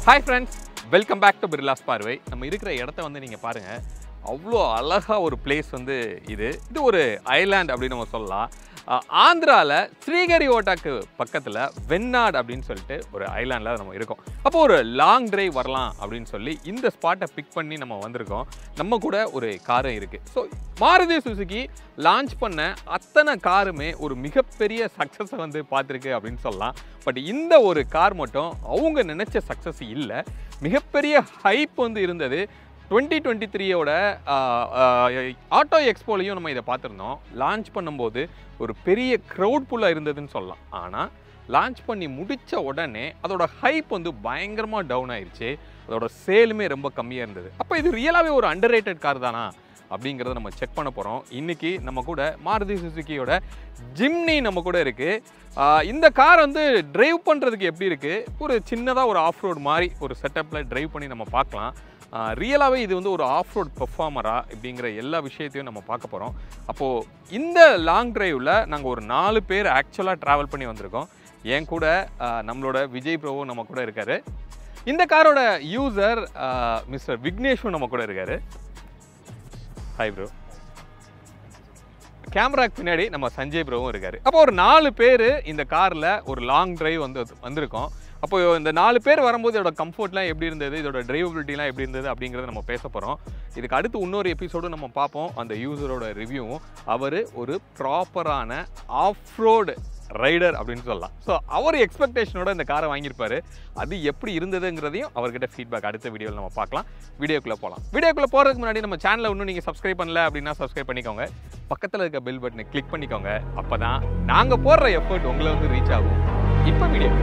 Hi friends, welcome back to Birla's பார்வை. நம்ம இருக்கிற இடத்தை வந்து நீங்க பாருங்க. அவ்வளோ அழகா ஒரு பிளேஸ் வந்து இது ஒரு ஐலாண்ட் அப்படின்னு நம்ம சொல்லலாம். ஆந்திரால ஸ்ரீஹரிகோட்டாக்கு பக்கத்துல வென்னாட் அப்படின்னு சொல்லிட்டு ஒரு ஐலாண்ட்ல நம்ம இருக்கோம். அப்போ ஒரு லாங் டிரைவ் வரலாம் அப்படின்னு சொல்லி இந்த ஸ்பாட்டை பிக் பண்ணி நம்ம வந்திருக்கோம். நம்ம கூட ஒரு காரும் இருக்கு. ஸோ மாருதி சுசுகி லான்ச் பண்ண அத்தனை காருமே ஒரு மிகப்பெரிய சக்ஸஸை வந்து பார்த்துருக்கு அப்படின்னு சொல்லலாம். பட் இந்த ஒரு கார் மட்டும் அவங்க நினைச்ச சக்ஸஸ் இல்லை. மிகப்பெரிய ஹைப் வந்து இருந்தது. 2023யோட ஆட்டோ எக்ஸ்போலையும் நம்ம இதை பார்த்துருந்தோம். லான்ச் பண்ணும்போது ஒரு பெரிய க்ரௌட் ஃபுல்லாக இருந்ததுன்னு சொல்லலாம். ஆனால் லான்ச் பண்ணி முடித்த உடனே அதோட ஹைப் வந்து பயங்கரமாக டவுன் ஆயிடுச்சு. அதோட சேலுமே ரொம்ப கம்மியாக இருந்தது. அப்போ இது ரியலாகவே ஒரு அண்டர் ரேட்டட் கார் தானா அப்படிங்கிறத நம்ம செக் பண்ண போகிறோம். இன்றைக்கி நம்ம கூட மாருதி சுசுகியோட ஜிம்னி நம்ம கூட இருக்குது. இந்த கார் வந்து ட்ரைவ் பண்ணுறதுக்கு எப்படி இருக்குது, ஒரு சின்னதாக ஒரு ஆஃப் ரோடு மாதிரி ஒரு செட்டப்பில் ட்ரைவ் பண்ணி நம்ம பார்க்கலாம். ரியலாகவே இது வந்து ஒரு ஆஃப் ரோட் பெர்ஃபார்மரா இப்படிங்கிற எல்லா விஷயத்தையும் நம்ம பார்க்க போகிறோம். அப்போது இந்த லாங் ட்ரைவில் நாங்கள் ஒரு 4 பேர் ஆக்சுவலாக ட்ராவல் பண்ணி வந்திருக்கோம். என் கூட நம்மளோட விஜய் ப்ரோவும் நம்ம கூட இருக்கார். இந்த காரோட யூசர் மிஸ்டர் விக்னேஷும் நம்ம கூட இருக்கார். Hi bro. கேமராக்கு பின்னாடி நம்ம சஞ்சய் ப்ரோவும் இருக்கார். அப்போ ஒரு 4 பேர் இந்த காரில் ஒரு லாங் ட்ரைவ் வந்திருக்கோம். அப்போ இந்த 4 பேர் வரும்போது இதோட கம்ஃபர்ட்லாம் எப்படி இருந்தது, இதோட டிரைவபிலிட்டிலாம் எப்படி இருந்தது அப்படிங்கிறத நம்ம பேச போகிறோம். இதுக்கு அடுத்து இன்னொரு எபிசோடும் நம்ம பார்ப்போம், அந்த யூசரோட ரிவ்யூவும். அவர் ஒரு ப்ராப்பரான ஆஃப் ரோடு ரைடர் அப்படின்னு சொல்லலாம். ஸோ அவர் எக்ஸ்பெக்டேஷனோட இந்த காரை வாங்கியிருப்பாரு. அது எப்படி இருந்ததுங்கிறதையும் அவர்கிட்ட ஃபீட்பேக் அடுத்த வீடியோவில் நம்ம பார்க்கலாம். வீடியோக்குள்ளே போகலாம். வீடியோக்குள்ளே போகிறதுக்கு முன்னாடி நம்ம சேனலை இன்னும் நீங்கள் சப்ஸ்கிரைப் பண்ணல அப்படின்னா சப்ஸ்கிரைப் பண்ணிக்கோங்க. பக்கத்தில் இருக்க பெல் பட்டனை கிளிக் பண்ணிக்கோங்க. அப்போ தான் நாங்கள் போடுற எஃபர்ட் உங்களை வந்து ரீச் ஆகும். இப்போ வீடியோ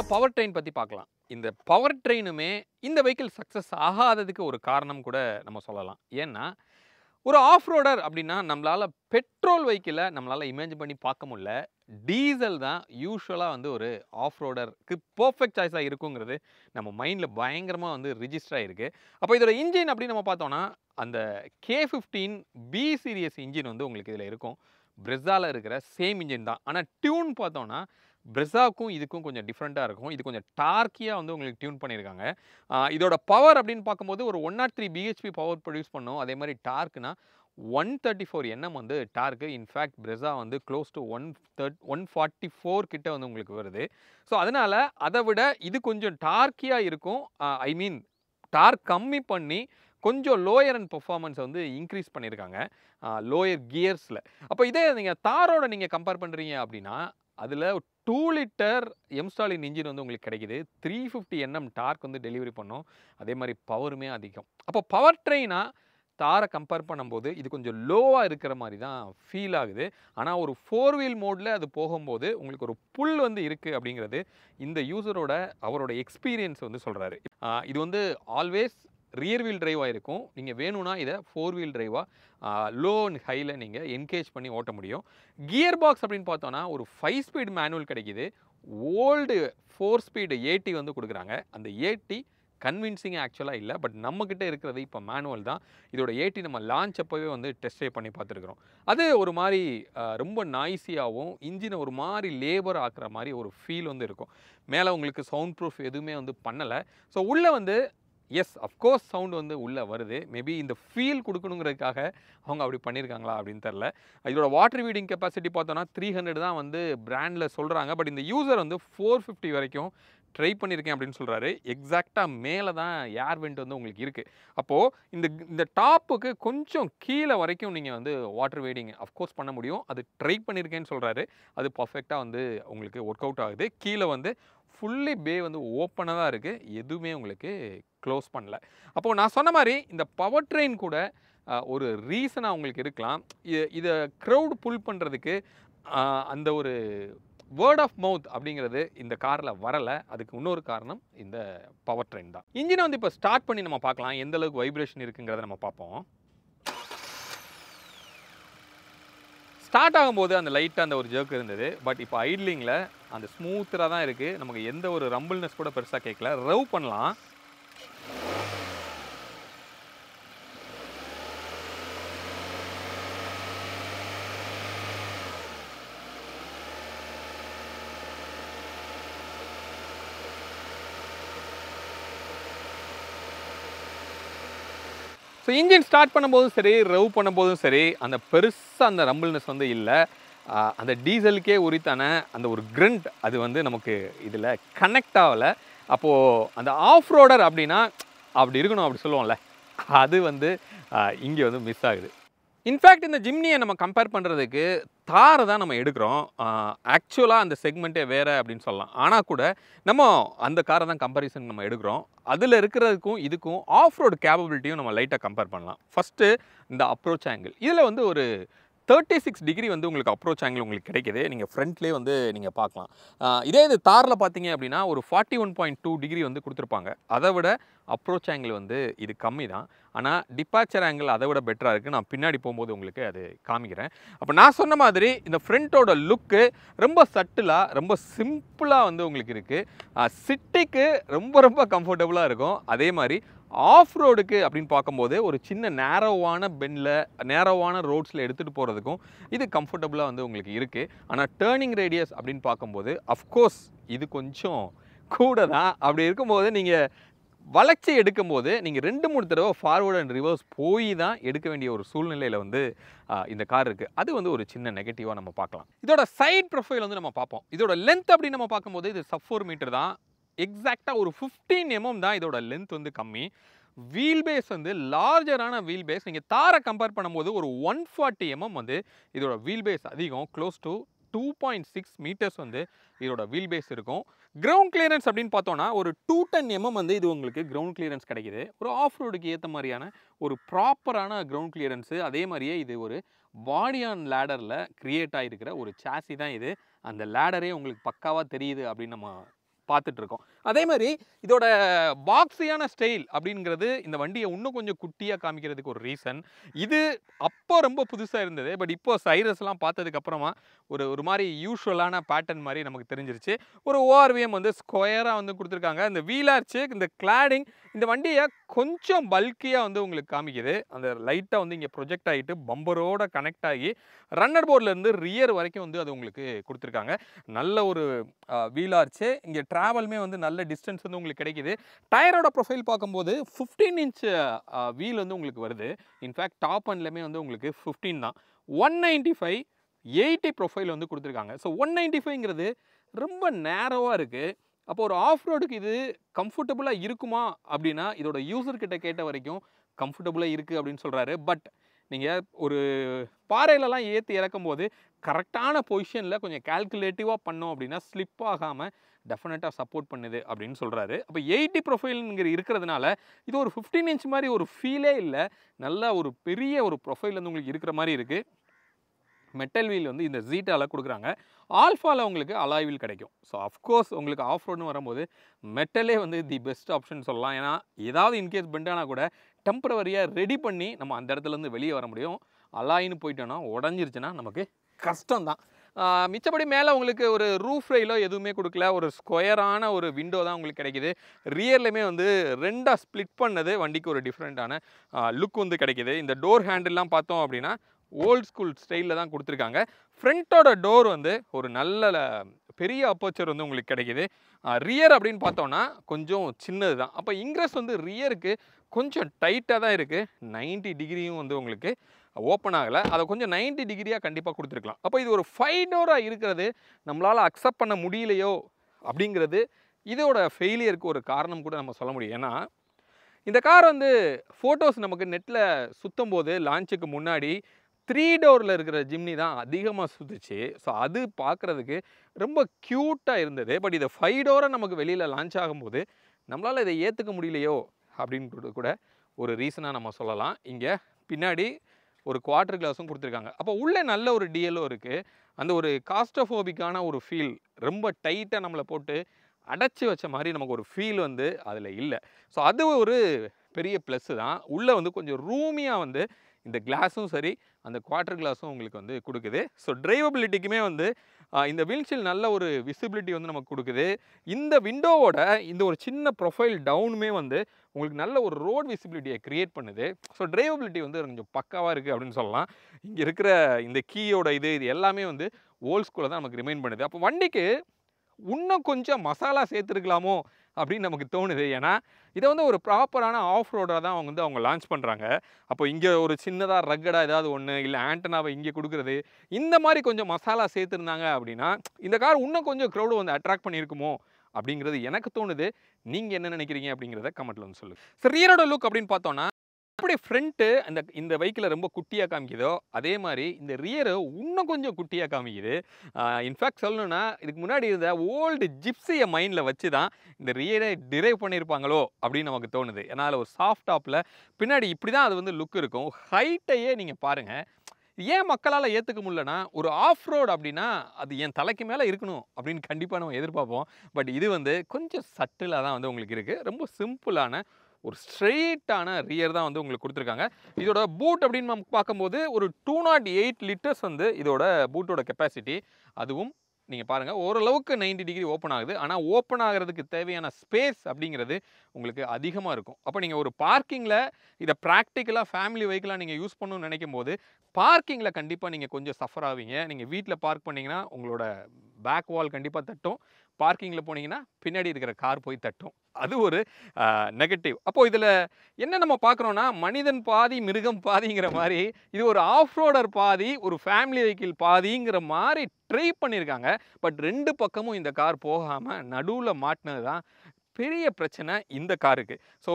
பவர் ட்ரெயின் பற்றி பார்க்கலாம். இந்த பவர் ட்ரெயினுமே இந்த வெஹிக்கிள் சக்ஸஸ் ஆகாததுக்கு ஒரு காரணம் கூட நம்ம சொல்லலாம். ஏன்னா ஒரு ஆஃப் ரோடர் அப்படின்னா நம்மளால் பெட்ரோல் வெஹிக்கிளை நம்மளால் இமேஜின் பண்ணி பார்க்க முடியல. டீசல் தான் யூஸ்வலாக வந்து ஒரு ஆஃப் ரோடருக்கு பர்ஃபெக்ட் சாய்ஸாக இருக்குங்கிறது நம்ம மைண்டில் பயங்கரமாக வந்து ரிஜிஸ்டர் ஆகிருக்கு. அப்போ இதோட இன்ஜின் அப்படின்னு நம்ம பார்த்தோன்னா அந்த K15B சீரியஸ் இன்ஜின் வந்து உங்களுக்கு இதில் இருக்கும். பிரெஸாவில் இருக்கிற சேம் இன்ஜின் தான். ஆனால் டியூன் பார்த்தோன்னா பிரெஸாவுக்கும் இதுக்கும் கொஞ்சம் டிஃப்ரெண்ட்டாக இருக்கும். இது கொஞ்சம் டார்க்கியாக வந்து உங்களுக்கு டியூன் பண்ணியிருக்காங்க. இதோட பவர் அப்படின்னு பார்க்கும்போது ஒரு 103 bhp பவர் ப்ரொடியூஸ் பண்ணும். அதே மாதிரி டார்க்குனா 134 Nm வந்து டார்க்கு. இன்ஃபேக்ட் பிரெஸா வந்து க்ளோஸ் டு 144 கிட்ட வந்து உங்களுக்கு வருது. ஸோ அதனால் அதை விட இது கொஞ்சம் டார்க்கியாக இருக்கும். ஐ மீன் டார்க் கம்மி பண்ணி கொஞ்சம் லோயர் அண்ட் பெர்ஃபார்மன்ஸ் வந்து இன்க்ரீஸ் பண்ணியிருக்காங்க லோயர் கியர்ஸில். அப்போ இதே நீங்கள் தாரோட நீங்கள் கம்பேர் பண்ணுறீங்க அப்படின்னா அதில் 2 லிட்டர் எம்ஸ்டாலின் இன்ஜின் வந்து உங்களுக்கு கிடைக்கிது. 350 Nm டார்க் வந்து டெலிவரி பண்ணும். அதே மாதிரி பவருமே அதிகம். அப்போ பவர் ட்ரெயினாக தாரை கம்பேர் பண்ணும்போது இது கொஞ்சம் லோவாக இருக்கிற மாதிரி தான் ஃபீல் ஆகுது. ஆனால் ஒரு 4 வீல் மோடில் அது போகும்போது உங்களுக்கு ஒரு புல் வந்து இருக்குது அப்படிங்கிறது இந்த யூசரோட அவரோட எக்ஸ்பீரியன்ஸ் வந்து சொல்கிறாரு. இது வந்து ஆல்வேஸ் ரியர் வீல் டிரைவாக இருக்கும். நீங்கள் வேணும்னா இதை 4 வீல் டிரைவாக லோ அண்ட் ஹையில் நீங்கள் என்கேஜ் பண்ணி ஓட்ட முடியும். கியர் பாக்ஸ் அப்படின்னு பார்த்தோன்னா ஒரு 5 ஸ்பீட் மேனுவல் கிடைக்கிது. ஓல்டு 4 ஸ்பீடு 80 வந்து கொடுக்குறாங்க. அந்த 80 கன்வின்சிங்காக ஆக்சுவலாக இல்லை. பட் நம்மக்கிட்ட இருக்கிறது இப்போ மேனுவல் தான். இதோட 80 நம்ம லான்ச் அப்போவே வந்து டெஸ்ட் ட்ரைவ் பண்ணி பார்த்துருக்குறோம். அது ஒரு மாதிரி ரொம்ப நாய்ஸியாகவும் இன்ஜினை ஒரு மாதிரி லேபர் ஆக்குற மாதிரி ஒரு ஃபீல் வந்து இருக்கும். மேலே உங்களுக்கு சவுண்ட் ப்ரூஃப் எதுவுமே வந்து பண்ணலை. ஸோ உள்ளே வந்து எஸ் அஃப்கோர்ஸ் சவுண்ட் வந்து உள்ளே வருது. மேபி இந்த ஃபீல் கொடுக்கணுங்கிறதுக்காக அவங்க அப்படி பண்ணியிருக்காங்களா அப்படின்னு தெரில. இதோட வாட்டர் வீடிங் கெப்பாசிட்டி பார்த்தோன்னா 300 தான் வந்து பிராண்டில் சொல்கிறாங்க. பட் இந்த யூசர் வந்து 450 வரைக்கும் ட்ரை பண்ணியிருக்கேன் அப்படின்னு சொல்கிறாரு. எக்ஸாக்டாக மேலே தான் ஏர் வெண்ட் வந்து உங்களுக்கு இருக்குது. அப்போது இந்த டாப்புக்கு கொஞ்சம் கீழே வரைக்கும் நீங்கள் வந்து வாட்டர் வெய்டிங் அஃப்கோர்ஸ் பண்ண முடியும். அது ட்ரை பண்ணியிருக்கேன்னு சொல்கிறாரு. அது பர்ஃபெக்டாக வந்து உங்களுக்கு ஒர்க் அவுட் ஆகுது. கீழே வந்து ஃபுல்லி பே வந்து ஓப்பனாக தான் இருக்குது. எதுவுமே உங்களுக்கு க்ளோஸ் பண்ணல. அப்போது நான் சொன்ன மாதிரி இந்த பவர் ட்ரெயின் கூட ஒரு ரீசனாக உங்களுக்கு இருக்கலாம். இதை க்ரௌட் புல் பண்ணுறதுக்கு அந்த ஒரு வேர்ட் ஆஃப் மவுத் அப்படிங்கிறது இந்த காரில் வரலை. அதுக்கு இன்னொரு காரணம் இந்த பவர் ட்ரெயின் தான். இன்ஜினை வந்து இப்போ ஸ்டார்ட் பண்ணி நம்ம பார்க்கலாம். எந்த அளவுக்கு வைப்ரேஷன் இருக்குங்கிறத நம்ம பார்ப்போம். ஸ்டார்ட் ஆகும்போது அந்த லைட்டாக அந்த ஒரு ஜர்க் இருந்தது. பட் இப்போ ஐட்லிங்கில் அந்த ஸ்மூத்தராக தான் இருக்குது. நமக்கு எந்த ஒரு ரம்பிள்னஸ் கூட பெருசாக கேட்கல. ரவ் பண்ணலாம். ஸோ இன்ஜின் ஸ்டார்ட் பண்ணும்போதும் சரி, ரவ் பண்ணும்போதும் சரி, அந்த பெருசாக அந்த ரம்பிள்னஸ் வந்து இல்லை. அந்த டீசலுக்கே உரித்தான அந்த ஒரு கிரண்ட் அது வந்து நமக்கு இதில் கனெக்ட் ஆகலை. அப்போது அந்த ஆஃப் ரோடர் அப்படின்னா அப்படி இருக்கணும் அப்படி சொல்லுவோம்ல, அது வந்து இங்கே வந்து மிஸ் ஆகுது. இன்ஃபேக்ட் இந்த ஜிம்னியை நம்ம கம்பேர் பண்ணுறதுக்கு தாரை தான் நம்ம எடுக்கிறோம். ஆக்சுவலாக அந்த செக்மெண்ட்டே வேறு அப்படின்னு சொல்லலாம். ஆனால் கூட நம்ம அந்த காரை தான் கம்பேரிசன் நம்ம எடுக்கிறோம். அதில் இருக்கிறதுக்கும் இதுக்கும் ஆஃப் ரோடு கேப்பபிலிட்டியும் நம்ம லைட்டாக கம்பேர் பண்ணலாம். ஃபஸ்ட்டு இந்த அப்ரோச் ஆங்கிள். இதில் வந்து ஒரு 36 டிகிரி வந்து உங்களுக்கு அப்ரோச் ஆங்கிள் உங்களுக்கு கிடைக்குது. நீங்கள் ஃப்ரண்ட்லேயே வந்து நீங்கள் பார்க்கலாம். இதே இது தாரில் பார்த்தீங்க அப்படின்னா ஒரு 41.2 டிகிரி வந்து கொடுத்துருப்பாங்க. அதை விட அப்ரோச் ஆங்கிள் வந்து இது கம்மி தான். ஆனால் டிபார்ச்சர் ஆங்கிள் அதை விட பெட்டராக இருக்குது. நான் பின்னாடி போகும்போது உங்களுக்கு அது காமிக்கிறேன். அப்போ நான் சொன்ன மாதிரி இந்த ஃப்ரண்ட்டோட லுக்கு ரொம்ப சட்டிலாக, ரொம்ப சிம்பிளாக வந்து உங்களுக்கு இருக்குது. சிட்டிக்கு ரொம்ப ரொம்ப கம்ஃபர்டபுளாக இருக்கும். அதே மாதிரி ஆஃப் ரோடுக்கு அப்படின்னு பார்க்கும்போது ஒரு சின்ன நேரோவான பெண்டில், நேரோவான ரோட்ஸில் எடுத்துகிட்டு போகிறதுக்கும் இது கம்ஃபர்டபுளாக வந்து உங்களுக்கு இருக்குது. ஆனால் டேர்னிங் ரேடியஸ் அப்படின்னு பார்க்கும்போது அஃப்கோர்ஸ் இது கொஞ்சம் கூட தான். அப்படி இருக்கும்போது நீங்கள் வளைச்சி எடுக்கும்போது நீங்கள் 2-3 தடவை ஃபார்வர்ட் அண்ட் ரிவர்ஸ் போய் தான் எடுக்க வேண்டிய ஒரு சூழ்நிலையில் வந்து இந்த கார் இருக்குது. அது வந்து ஒரு சின்ன நெகட்டிவாக நம்ம பார்க்கலாம். இதோட சைட் ப்ரொஃபைல் வந்து நம்ம பார்ப்போம். இதோட லென்த் அப்படின்னு நம்ம பார்க்கும்போது இது sub 4 மீட்டர் தான். எக்ஸாக்டாக ஒரு 15 mm தான் இதோட லென்த் வந்து கம்மி. வீல் பேஸ் வந்து லார்ஜரான வீல் பேஸ். நீங்கள் தாரை கம்பேர் பண்ணும்போது ஒரு 140 mm வந்து இதோட வீல் பேஸ் அதிகம். க்ளோஸ் டு 2.6 மீட்டர்ஸ் வந்து இதோட வீல் பேஸ் இருக்கும். கிரவுண்ட் கிளியரன்ஸ் அப்படின்னு பார்த்தோன்னா ஒரு 210 mm வந்து இது உங்களுக்கு கிரவுண்ட் கிளியரன்ஸ் கிடைக்குது. ஒரு ஆஃப் ரோடுக்கு ஏற்ற மாதிரியான ஒரு ப்ராப்பரான கிரவுண்ட் கிளியரன்ஸு. அதே மாதிரியே இது ஒரு பாடி ஆன் லேடரில் க்ரியேட் ஆகிருக்கிற ஒரு சாசி தான் இது. அந்த லேடரே உங்களுக்கு பக்காவாக தெரியுது அப்படின்னு நம்ம பார்த்துட்ருக்கோம். அதே மாதிரி இதோட பாக்ஸியான ஸ்டைல் அப்படிங்கிறது இந்த வண்டியை இன்னும் கொஞ்சம் குட்டியாக காமிக்கிறதுக்கு ஒரு ரீசன். இது அப்போ ரொம்ப புதுசாக இருந்தது. பட் இப்போ சைரஸ்லாம் பார்த்ததுக்கப்புறமா ஒரு மாதிரி யூஷுவலான பேட்டர்ன் மாதிரி நமக்கு தெரிஞ்சிருச்சு. ஒரு ஓஆர்விஎம் வந்து ஸ்கொயராக வந்து கொடுத்துருக்காங்க. இந்த வீலார்ச்சு, இந்த கிளாடிங், இந்த வண்டியை கொஞ்சம் பல்கியாக வந்து உங்களுக்கு காமிக்குது. அந்த லைட்டாக வந்து இங்கே ப்ரொஜெக்ட் ஆகிட்டு பம்பரோட கனெக்ட் ஆகி ரன்னர் போர்ட்லேருந்து ரியர் வரைக்கும் வந்து அது உங்களுக்கு கொடுத்துருக்காங்க. நல்ல ஒரு வீலார்ச்சு. இங்கே ட்ராவலுமே வந்து நல்ல டிஸ்டன்ஸ் வந்து உங்களுக்கு கிடைக்குது. டயரோட ப்ரொஃபைல் பார்க்கும்போது 15 இன்ச் வீல் வந்து உங்களுக்கு வருது. இன்ஃபேக்ட் டாப் அண்ட்லேயுமே வந்து உங்களுக்கு 15 தான். 195 80 ப்ரொஃபைல் வந்து கொடுத்துருக்காங்க. ஸோ 195ங்கிறது ரொம்ப நேரோவாக இருக்குது. அப்போ ஒரு ஆஃப் ரோடுக்கு இது கம்ஃபர்டபுளாக இருக்குமா அப்படின்னா இதோட யூசர்கிட்ட கேட்ட வரைக்கும் கம்ஃபர்டபுளாக இருக்குது அப்படின்னு சொல்கிறாரு. பட் நீங்கள் ஒரு பாறையிலலாம் ஏற்றி இறக்கும்போது கரெக்டான பொசிஷனில் கொஞ்சம் கால்குலேட்டிவாக பண்ணோம் அப்படின்னா ஸ்லிப் ஆகாமல் டெஃபினட்டாக சப்போர்ட் பண்ணுது அப்படின்னு சொல்கிறாரு. அப்போ 80 ப்ரொஃபைலுங்கிற இருக்கிறதுனால இது ஒரு 15 இன்ச் மாதிரி ஒரு ஃபீலே இல்லை. நல்ல ஒரு பெரிய ஒரு ப்ரொஃபைல் வந்து உங்களுக்கு இருக்கிற மாதிரி இருக்குது. மெட்டல் வீல் வந்து இந்த ஜீட்டாவில் கொடுக்குறாங்க. ஆல்ஃபாவில் உங்களுக்கு அலாய் வீல் கிடைக்கும். ஸோ அஃப்கோர்ஸ் உங்களுக்கு ஆஃப் ரோடுன்னு வரும்போது மெட்டலே வந்து தி பெஸ்ட் ஆப்ஷன் சொல்லலாம். ஏன்னா ஏதாவது இன்கேஸ் பெண்டானா கூட டெம்பரவரியாக ரெடி பண்ணி நம்ம அந்த இடத்துலேருந்து வெளியே வர முடியும். அலாயின்னு போயிட்டோன்னா உடஞ்சிருச்சுன்னா நமக்கு கஷ்டம்தான். மிச்சப்படி மேலே உங்களுக்கு ஒரு ரூஃப் ரெயிலோ எதுவுமே கொடுக்கல. ஒரு ஸ்கொயரான ஒரு விண்டோ தான் உங்களுக்கு கிடைக்குது. ரியர்லையுமே வந்து ரெண்டாக ஸ்ப்ளிட் பண்ணது வண்டிக்கு ஒரு டிஃப்ரெண்ட்டான லுக் வந்து கிடைக்குது. இந்த டோர் ஹேண்டில்லாம் பார்த்தோம் அப்படின்னா ஓல்ட் ஸ்கூல் ஸ்டைலில் தான் கொடுத்துருக்காங்க. ஃப்ரண்ட்டோட டோர் வந்து ஒரு நல்ல பெரிய அப்போச்சர் வந்து உங்களுக்கு கிடைக்குது. ரியர் அப்படின்னு பார்த்தோன்னா கொஞ்சம் சின்னது தான். அப்போ இன்க்ரெஸ் வந்து ரியருக்கு கொஞ்சம் டைட்டாக தான் இருக்குது. 90 டிகிரியும் வந்து உங்களுக்கு ஓப்பன் ஆகலை. அதை கொஞ்சம் 90 டிகிரியாக கண்டிப்பாக கொடுத்துருக்கலாம். அப்போ இது ஒரு 5 டோராக இருக்கிறது நம்மளால் அக்செப்ட் பண்ண முடியலையோ அப்படிங்கிறது இதோட ஃபெயிலியருக்கு ஒரு காரணம் கூட நம்ம சொல்ல முடியும். ஏன்னா, இந்த கார் வந்து ஃபோட்டோஸ் நமக்கு நெட்ல சுத்தும்போது லான்ச்சுக்கு முன்னாடி 3 டோர்ல இருக்கிற ஜிம்னி தான் அதிகமா சுத்துச்சு. ஸோ அது பார்க்குறதுக்கு ரொம்ப க்யூட்டா இருந்தது. பட் இத 5 டோரா நமக்கு வெளியில லான்ச் ஆகும்போது, நம்மளால இத ஏத்துக்க முடியலையோ! அப்படின்னு கூட ஒரு ரீசனா நம்ம சொல்லலாம். இங்க பின்னாடி ஒரு குவார்ட்டர் கிளாஸும் குடுத்துருக்காங்க. அப்போ உள்ள நல்ல ஒரு டிஎல்ஓ இருக்கு. அந்த ஒரு காஸ்ட்ரோஃபோபிக்கான ஒரு ஃபீல் ரொம்ப டைட்டா நம்மள போட்டு அடைச்சு வச்ச மாரி நமக்கு ஒரு ஃபீல் வந்து அதில இல்ல. ஸோ அது ஒரு பெரிய ப்ளஸ் தான். உள்ள வந்து கொஞ்சம் ரூமியா வந்து இந்த கிளாஸும் சரி, அந்த குவார்ட்டர் கிளாஸும் உங்களுக்கு வந்து குடுக்குது. ஸோ டிரைவபிலிட்டிக்குமே வந்து இந்த விண்ட்ஷீல்ட் நல்ல ஒரு விசிபிலிட்டி வந்து நமக்கு குடுக்குது. இந்த விண்டோவோட இந்த ஒரு சின்ன ப்ரொஃபைல் டவுனுமே வந்து உங்களுக்கு நல்ல ஒரு ரோட் விசிபிலிட்டிய கிரியேட் பண்ணுது. ஸோ டிரைவபிலிட்டி வந்து கொஞ்சம் பக்காவா இருக்கு அப்படின்னு சொல்லலாம். இங்க இருக்கிற இந்த கீயோட இது எல்லாமே வந்து ஓல்ட் ஸ்கூல தான் நமக்கு ரிமைண்ட் பண்ணுது. அப்போ வண்டிக்கு இன்னும் கொஞ்சம் மசாலா சேர்த்துருக்கலாமோ அப்படின்னு நமக்கு தோணுது. ஏன்னா, இத வந்து ஒரு ப்ராப்பரான ஆஃப் ரோடா தான் அவங்க லான்ச் பண்றாங்க. அப்போ இங்க ஒரு சின்னதா ரக்கடா ஏதாவது ஒண்ணு, இல்ல ஆண்டனாவ இங்க குடுக்குறது, இந்த மாரி கொஞ்சம் மசாலா சேர்த்திருந்தாங்க அப்படின்னா, இந்த கார் இன்னும் கொஞ்சம் க்ரௌட வந்து அட்ராக்ட் பண்ணியிருக்குமோ அப்படிங்கிறது எனக்கு தோணுது. நீங்க என்ன நினைக்கிறீங்க அப்படிங்கிறத கமெண்ட்ல வந்து சொல்லுங்க. சரி, ரியரோட லுக் அப்படின்னு பார்த்தோம்னா, எப்படி ஃப்ரண்ட்டு இந்த வெஹிக்கிள ரொம்ப குட்டியா காமிக்குதோ, அதே மாரி இந்த ரியர இன்னும் கொஞ்சம் குட்டியா காமிக்குது. இன்ஃபாக்ட் சொல்லணும்னா, இதுக்கு முன்னாடி இருந்த ஓல்டு ஜிப்ஸிய மைண்ட்ல வச்சு தான் இந்த ரியரை டிரைவ் பண்ணியிருப்பாங்களோ அப்படின்னு நமக்கு தோணுது. ஏன்னா, அதில ஒரு சாஃப்ட் டாப்ல பின்னாடி இப்படி தான் அது வந்து லுக் இருக்கும். ஹைட்டையே நீங்க பாருங்க. ஏன் மக்களால ஏத்துக்க முடியலன்னா, ஒரு ஆஃப் ரோட் அப்படின்னா, அது என் தலைக்கு மேல இருக்கணும் அப்படின்னு கண்டிப்பா நம்ம எதிர்பார்ப்போம். பட் இது வந்து கொஞ்சம் சட்டிலா தான் வந்து உங்களுக்கு இருக்கு. ரொம்ப சிம்பிளான ஒரு ஸ்ட்ரெய்ட்டான ரியர் தான் வந்து உங்களுக்கு குடுத்துருக்காங்க. இதோட பூட் அப்படின்னு நம்ம பார்க்கும்போது ஒரு 208 லிட்டர்ஸ் வந்து இதோட பூட்டோட கெப்பாசிட்டி. அதுவும் நீங்க பாருங்க ஓரளவுக்கு 90 டிகிரி ஓப்பன் ஆகுது. ஆனா ஓப்பன் ஆகுறதுக்கு தேவையான ஸ்பேஸ் அப்படிங்கிறது உங்களுக்கு அதிகமா இருக்கும். அப்ப நீங்க ஒரு பார்க்கிங்ல இத பிராக்டிகலா ஃபேமிலி வெஹிக்கிளா நீங்க யூஸ் பண்ணணும்னு நினைக்கும்போது, பார்க்கிங்ல கண்டிப்பா நீங்க கொஞ்சம் சஃபர் ஆவீங்க. நீங்க வீட்ல பார்க் பண்ணீங்கன்னா, உங்களோட பேக் வால் கண்டிப்பா தட்டும். பார்க்கிங்ல போனீங்கன்னா, பின்னாடி இருக்கிற கார் போய் தட்டும். அது ஒரு நெகட்டிவ். அப்போ இதுல என்ன நம்ம பார்க்குறோம்னா, மனிதன் பாதி, மிருகம் பாதிங்கிற மாரி, இது ஒரு ஆஃப் ரோடர் பாதி, ஒரு ஃபேமிலி வெஹிக்கிள் பாதிங்கிற மாரி ட்ரை பண்ணியிருக்காங்க. பட் 2 பக்கமும் இந்த கார் போகாம நடுவுல மாட்டுனது தான் பெரிய பிரச்சனை இந்த காருக்கு. ஸோ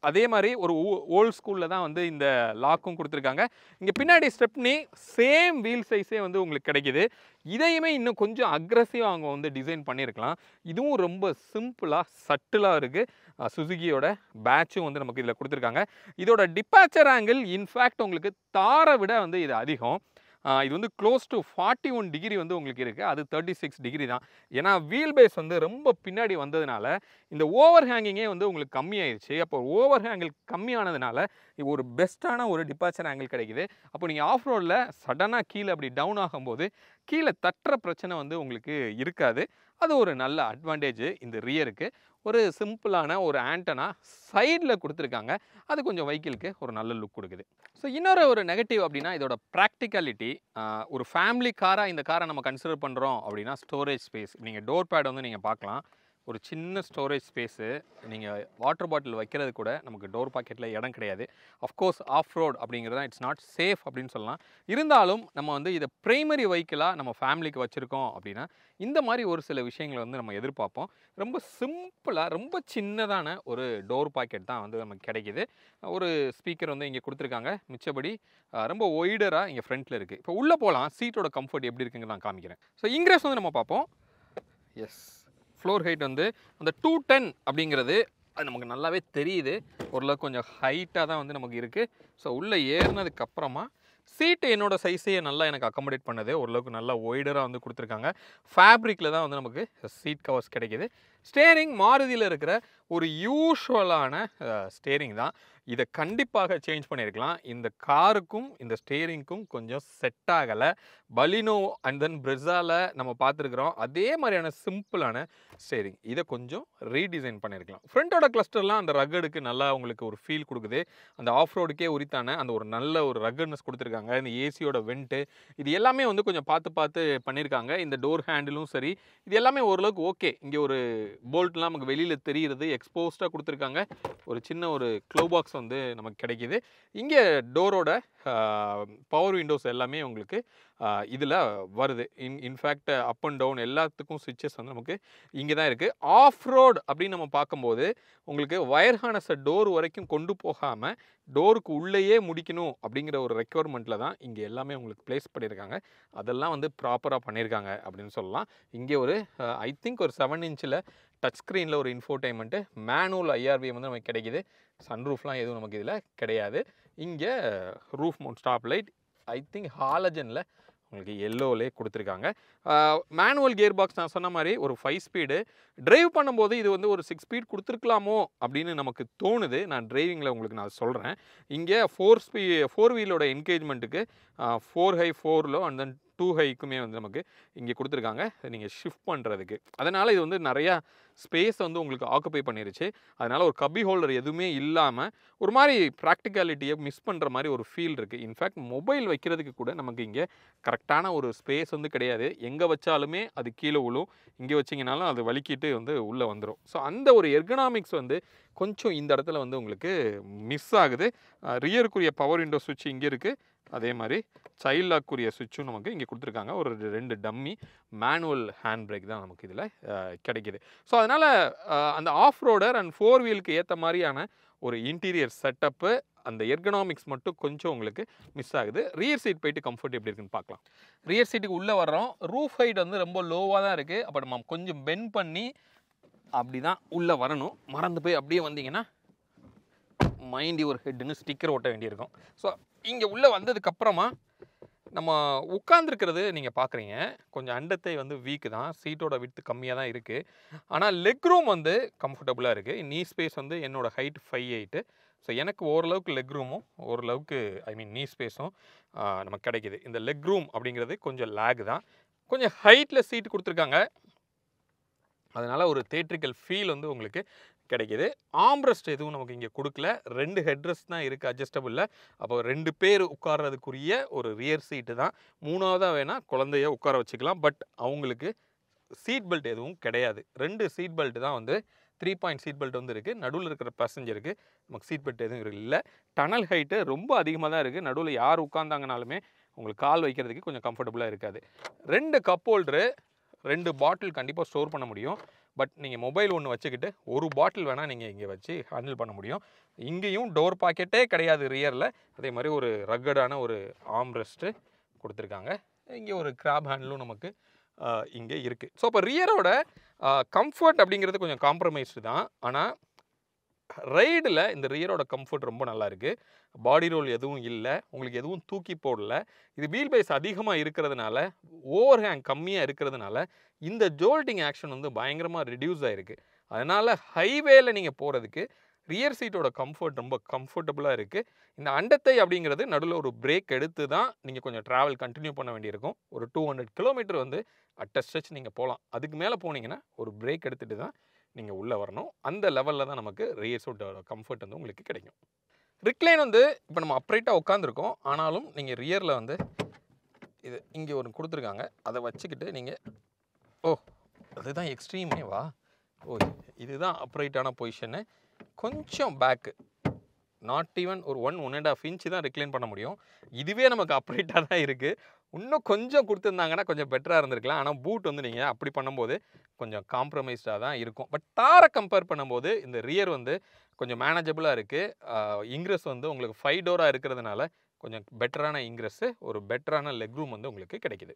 அதே மாரி ஒரு ஓல்ட் ஸ்கூல்ல தான் வந்து இந்த லாக்கும் குடுத்துருக்காங்க. இங்க பின்னாடி ஸ்டெப்னி சேம் வீல் சைஸே வந்து உங்களுக்கு கிடைக்குது. இதையுமே இன்னும் கொஞ்சம் அக்ரெசிவா அவங்க வந்து டிசைன் பண்ணியிருக்கலாம். இதுவும் ரொம்ப சிம்பிளா, சட்டிலா இருக்கு. சுசுகியோட பேட்சும் வந்து நமக்கு இதில குடுத்துருக்காங்க. இதோட டிபார்ச்சர் ஆங்கிள் இன்ஃபாக்ட் உங்களுக்கு தார விட வந்து இது அதிகம். இது வந்து க்ளோஸ் டூ 41 டிகிரி வந்து உங்களுக்கு இருக்கு. அது 36 டிகிரி தான். ஏன்னா வீல் பேஸ் வந்து ரொம்ப பின்னாடி வந்ததுனால, இந்த ஓவர் ஹேங்கிங்கே வந்து உங்களுக்கு கம்மியாயிருச்சு. அப்போ ஓவர் ஹேங்கிள் கம்மியானதுனால, இது ஒரு பெஸ்ட்டான ஒரு டிபார்ச்சர் ஆங்கிள் கிடைக்குது. அப்போ நீங்க ஆஃப் ரோட்ல சடனா கீழ அப்படி டவுன் ஆகும்போது, கீழ தட்டுற பிரச்சனை வந்து உங்களுக்கு இருக்காது. அது ஒரு நல்ல அட்வான்டேஜ் இந்த ரியருக்கு. ஒரு சிம்பிளான ஒரு ஆண்டனா சைடுல குடுத்துருக்காங்க. அது கொஞ்சம் வெஹிக்கிளுக்கு ஒரு நல்ல லுக் குடுக்குது. ஸோ இன்னொரு ஒரு நெகட்டிவ் அப்படின்னா, இதோட பிராக்டிகாலிட்டி. ஒரு ஃபேமிலி காரா இந்த காரை நம்ம கன்சிடர் பண்றோம் அப்படின்னா, ஸ்டோரேஜ் ஸ்பேஸ். நீங்க டோர் பேட் வந்து நீங்க பார்க்கலாம். ஒரு சின்ன ஸ்டோரேஜ் ஸ்பேஸு. நீங்க வாட்டர் பாட்டில் வைக்கிறது கூட நமக்கு டோர் பாக்கெட்ல இடம் கிடையாது. அஃப்கோர்ஸ் ஆஃப் ரோட் அப்படிங்கிறது தான் இட்ஸ் நாட் சேஃப் அப்படின்னு சொல்லலாம். இருந்தாலும் நம்ம வந்து இத பிரைமரி வெஹிக்கிளா நம்ம ஃபேமிலிக்கு வச்சிருக்கோம் அப்படின்னா, இந்த மாரி ஒரு சில விஷயங்கள வந்து நம்ம எதிர்பார்ப்போம். ரொம்ப சிம்பிளா, ரொம்ப சின்னதான ஒரு டோர் பாக்கெட் தான் வந்து நமக்கு கிடைக்குது. ஒரு ஸ்பீக்கர் வந்து இங்க குடுத்துருக்காங்க. மிச்சபடி ரொம்ப ஒய்டரா இங்க ஃப்ரண்ட்ல இருக்கு. இப்போ உள்ள போலாம். சீட்டோட கம்ஃபர்ட் எப்படி இருக்குங்கிறத நான் காமிக்கிறேன். ஸோ இன்கிரஸ் வந்து நம்ம பார்ப்போம். எஸ். ஃப்ளோர் ஹைட் வந்து அந்த 210 அப்படிங்கிறது அது நமக்கு நல்லாவே தெரியுது. ஓரளவுக்கு கொஞ்சம் ஹைட்டா தான் வந்து நமக்கு இருக்கு. ஸோ உள்ள ஏறுனதுக்கு அப்புறமா சீட்டு என்னோட சைஸையே நல்லா எனக்கு அக்காமடேட் பண்ணுது. ஓரளவுக்கு நல்லா ஒய்டரா வந்து குடுத்துருக்காங்க. ஃபேப்ரிக்ல தான் வந்து நமக்கு சீட் கவர்ஸ் கிடைக்குது. ஸ்டீயரிங் மாருதியில இருக்கிற ஒரு யூசுவலான ஸ்டீயரிங் தான். இத கண்டிப்பாக சேஞ்ச் பண்ணியிருக்கலாம். இந்த காருக்கும், இந்த ஸ்டீயரிங்க்கும் கொஞ்சம் செட் ஆகல. பலினோ அண்ட் தென் பிரெஸ்ஸால நம்ம பார்த்துருக்கிறோம். அதே மாரியான சிம்பிளான ஸ்டீயரிங். இத கொஞ்சம் ரீடிசைன் பண்ணியிருக்கலாம். ஃப்ரண்டோட கிளஸ்டர்லாம் அந்த ரக்கடுக்கு நல்லா உங்களுக்கு ஒரு ஃபீல் குடுக்குது. அந்த ஆஃப் ரோடுக்கே உரித்தான அந்த ஒரு நல்ல ஒரு ரக்கட்னஸ் குடுத்துருக்காங்க. இந்த ஏசியோட வென்ட்டு இது எல்லாமே வந்து கொஞ்சம் பார்த்து பண்ணியிருக்காங்க. இந்த டோர் ஹேண்டிலும் சரி, இது எல்லாமே ஓரளவுக்கு ஓகே. இங்க ஒரு போல்ட்லாம் நமக்கு வெளியில தெரியிறது. எக்ஸ்போஸ்டா குடுத்துருக்காங்க. ஒரு சின்ன ஒரு க்ளோ பாக்ஸ் வந்து நமக்கு கிடைக்குது. இங்க டோரோட பவர் விண்டோஸ் எல்லாமே உங்களுக்கு இதில் வருது. இன்ஃபேக்ட் அப் அண்ட் டவுன் எல்லாத்துக்கும் சுவிட்சஸ் வந்து நமக்கு இங்கே தான் இருக்குது. ஆஃப் ரோட் அப்படின்னு நம்ம பார்க்கும்போது உங்களுக்கு வயர் ஹார்னஸை டோர் வரைக்கும் கொண்டு போகாமல் டோருக்கு உள்ளேயே முடிக்கணும் அப்படிங்கிற ஒரு ரெக்யர்மெண்ட்டில் தான் இங்கே எல்லாமே உங்களுக்கு ப்ளேஸ் பண்ணியிருக்காங்க. அதெல்லாம் வந்து ப்ராப்பராக பண்ணியிருக்காங்க அப்படின்னு சொல்லலாம். இங்கே ஒரு ஐ திங்க் ஒரு 7 இன்ச்சில் டச் ஸ்க்ரீனில் ஒரு இன்ஃபோடைன்மெண்ட்டு, மேனுவல் IRVM வந்து நமக்கு கிடைக்கிது. சன்ரூஃப்லாம் எதுவும் நமக்கு இதில் கிடையாது. இங்கே roof mount stop light I think ஹாலஜனில் உங்களுக்கு எல்லோவிலே கொடுத்துருக்காங்க. மேனுவல் கியர் பாக்ஸ் நான் சொன்ன மாதிரி ஒரு 5 ஸ்பீடு. ட்ரைவ் பண்ணும்போது இது வந்து ஒரு 6 ஸ்பீட் கொடுத்துருக்கலாமோ அப்படின்னு நமக்கு தோணுது. நான் டிரைவிங்கில் உங்களுக்கு நான் சொல்கிறேன். இங்கே 4 வீலோட என்கேஜ்மெண்ட்டுக்கு 4 ஹை 4 லோ அண்ட் தென் 2 ஹைக்குமே வந்து நமக்கு இங்கே கொடுத்துருக்காங்க நீங்கள் ஷிஃப்ட் பண்ணுறதுக்கு. அதனால் இது வந்து நிறையா ஸ்பேஸ் வந்து உங்களுக்கு ஆக்குப்பை பண்ணிருச்சு. அதனால் ஒரு கப்பி ஹோல்டர் எதுவுமே இல்லாமல் ஒரு மாதிரி ப்ராக்டிகாலிட்டியை மிஸ் பண்ணுற மாதிரி ஒரு ஃபீல் இருக்குது. இன்ஃபேக்ட் மொபைல் வைக்கிறதுக்கு கூட நமக்கு இங்கே கரெக்டான ஒரு ஸ்பேஸ் வந்து கிடையாது. எங்கே வச்சாலுமே அது கீழே விழும், இங்கே வச்சிங்கனாலும் அது வலிக்கிட்டு வந்து உள்ளே வந்துடும். ஸோ அந்த ஒரு எர்கனாமிக்ஸ் வந்து கொஞ்சம் இந்த இடத்துல வந்து உங்களுக்கு மிஸ் ஆகுது. ரியருக்குரிய பவர் விண்டோ சுவிட்ச் இங்கே இருக்குது. அதே மாதிரி சைல்ட் லாக்குரிய சுவிட்சும் நமக்கு இங்கே கொடுத்துருக்காங்க. ஒரு 2 டம்மி மேனுவல் ஹேண்ட் பிரேக் தான் நமக்கு இதில் கிடைக்கிது. ஸோ அதனால் அந்த ஆஃப் ரோடர் அண்ட் 4 வீலுக்கு ஏற்ற மாதிரியான ஒரு இன்டீரியர் செட்டப்பு, அந்த எர்கனாமிக்ஸ் மட்டும் கொஞ்சம் உங்களுக்கு மிஸ் ஆகுது. ரியர் சீட் போயிட்டு கம்ஃபர்ட் எப்படி இருக்குன்னு பார்க்கலாம். ரியர் சீட்டுக்கு உள்ளே வர்றோம். ரூஃப் ஹைட் வந்து ரொம்ப லோவாக தான் இருக்குது. அப்போ நம்ம கொஞ்சம் பெண்ட் பண்ணி அப்படி தான் உள்ளே வரணும். மறந்து போய் அப்படியே வந்தீங்கன்னா மைண்ட் யுவர் ஹெட்னு ஸ்டிக்கர் ஒட்ட வேண்டியிருக்கும். ஸோ இங்கே உள்ளே வந்ததுக்கப்புறமா நம்ம உட்காந்துருக்கிறது நீங்கள் பார்க்குறீங்க. கொஞ்சம் அண்டத்தை வந்து வீக்கு தான், சீட்டோட விட்த் கம்மியாக தான் இருக்குது. ஆனால் லெக் ரூம் வந்து கம்ஃபர்டபுளாக இருக்குது. நீ ஸ்பேஸ் வந்து என்னோடய ஹைட் 5'8". ஸோ எனக்கு ஓரளவுக்கு லெக் ரூமும் ஓரளவுக்கு நீ ஸ்பேஸும் நமக்கு கிடைக்கிது. இந்த லெக் ரூம் அப்படிங்கிறது கொஞ்சம் லேக் தான். கொஞ்சம் ஹைட்டில் சீட் கொடுத்துருக்காங்க. அதனால் ஒரு தேட்ரிக்கல் ஃபீல் வந்து உங்களுக்கு கிடைக்கிது. ஆம்ரெஸ்ட் எதுவும் நமக்கு இங்கே கொடுக்கல. 2 ஹெட்ரெஸ்ட் தான் இருக்குது அட்ஜஸ்டபிளில். அப்போ 2 பேர் உட்கார்றதுக்குரிய ஒரு ரியர் சீட்டு தான். 3ஆவதாக வேணால் குழந்தைய உட்கார வச்சுக்கலாம். பட் அவங்களுக்கு சீட் பெல்ட் எதுவும் கிடையாது. 2 சீட் பெல்ட் தான் வந்து 3 பாயிண்ட் சீட் பெல்ட் வந்து இருக்குது. நடுவில் இருக்கிற பேசஞ்சருக்கு நமக்கு சீட் பெல்ட் எதுவும் இல்லை. டனல் ஹைட்டு ரொம்ப அதிகமாக தான் இருக்குது. நடுவில் யார் உட்காந்தாங்கனாலுமே உங்களுக்கு கால் வைக்கிறதுக்கு கொஞ்சம் கம்ஃபர்டபுளாக இருக்காது. 2 கப் ஹோல்டரு, 2 பாட்டில் கண்டிப்பாக ஸ்டோர் பண்ண முடியும். பட் நீங்கள் மொபைல் ஒன்று வச்சுக்கிட்டு ஒரு பாட்டில் வேணால் நீங்கள் இங்கே வச்சு ஹேண்டில் பண்ண முடியும். இங்கேயும் டோர் பாக்கெட்டே கிடையாது ரியரில். அதே மாதிரி ஒரு ரக்கடான ஒரு ஆம்ரெஸ்ட்டு கொடுத்துருக்காங்க. இங்கே ஒரு கிராப் ஹேண்டிலும் நமக்கு இங்கே இருக்குது. ஸோ இப்போ ரியரோட கம்ஃபர்ட் அப்படிங்கிறது கொஞ்சம் காம்ப்ரமைஸ்டு தான். ஆனால் ரைடில் இந்த ரியரோட கம்ஃபர்ட் ரொம்ப நல்லா இருக்குது. பாடி ரோல் எதுவும் இல்லை, உங்களுக்கு எதுவும் தூக்கி போடல. இது வீல் பேஸ் அதிகமாக இருக்கிறதுனால, ஓவர் ஹேங் கம்மியாக இருக்கிறதுனால இந்த ஜோல்டிங் ஆக்ஷன் வந்து பயங்கரமாக ரெடியூஸ் ஆகிருக்கு. அதனால் ஹைவேல நீங்கள் போகிறதுக்கு ரியர் சீட்டோட கம்ஃபர்ட் ரொம்ப கம்ஃபர்டபுளாக இருக்குது. இந்த அண்டத்தை அப்படிங்கிறது நடுவில் ஒரு பிரேக் எடுத்து தான் நீங்கள் கொஞ்சம் ட்ராவல் கண்டினியூ பண்ண வேண்டியிருக்கும். ஒரு 200 கிலோமீட்டர் வந்து அட் ஸ்ட்ரெச் நீங்கள் போகலாம். அதுக்கு மேலே போனீங்கன்னா ஒரு பிரேக் எடுத்துகிட்டு தான் நீங்கள் உள்ளே வரணும். அந்த லெவலில் தான் நமக்கு ரியர் சீட்டோட கம்ஃபர்ட் வந்து உங்களுக்கு கிடைக்கும். ரிக்ளைன் வந்து இப்போ நம்ம அப்ரைட்டாக உட்காந்துருக்கோம். ஆனாலும் நீங்கள் ரியரில் வந்து இது இங்கே ஒன்று கொடுத்துருக்காங்க. அதை வச்சுக்கிட்டு நீங்கள் அதுதான் எக்ஸ்ட்ரீமே வா. இதுதான் அப்ரைட்டான பொசிஷனு. கொஞ்சம் பேக்கு நாட் ஈவன் ஒரு 1.5 இன்ச்சு தான் ரிக்ளைன் பண்ண முடியும். இதுவே நமக்கு அப்ரைட்டாக தான் இருக்குது. இன்னும் கொஞ்சம் கொடுத்துருந்தாங்கன்னா கொஞ்சம் பெட்டராக இருந்திருக்கலாம். ஆனால் பூட் வந்து நீங்கள் அப்படி பண்ணும்போது கொஞ்சம் காம்ப்ரமைஸ்டாக தான் இருக்கும். பட் தாரை கம்பேர் பண்ணும்போது இந்த ரியர் வந்து கொஞ்சம் மேனேஜபிளாக இருக்குது. இங்கிரஸ் வந்து உங்களுக்கு 5 டோராக இருக்கிறதுனால கொஞ்சம் பெட்டரான இங்கிரஸ்ஸு, ஒரு பெட்டரான லெக் ரூம் வந்து உங்களுக்கு கிடைக்கிது.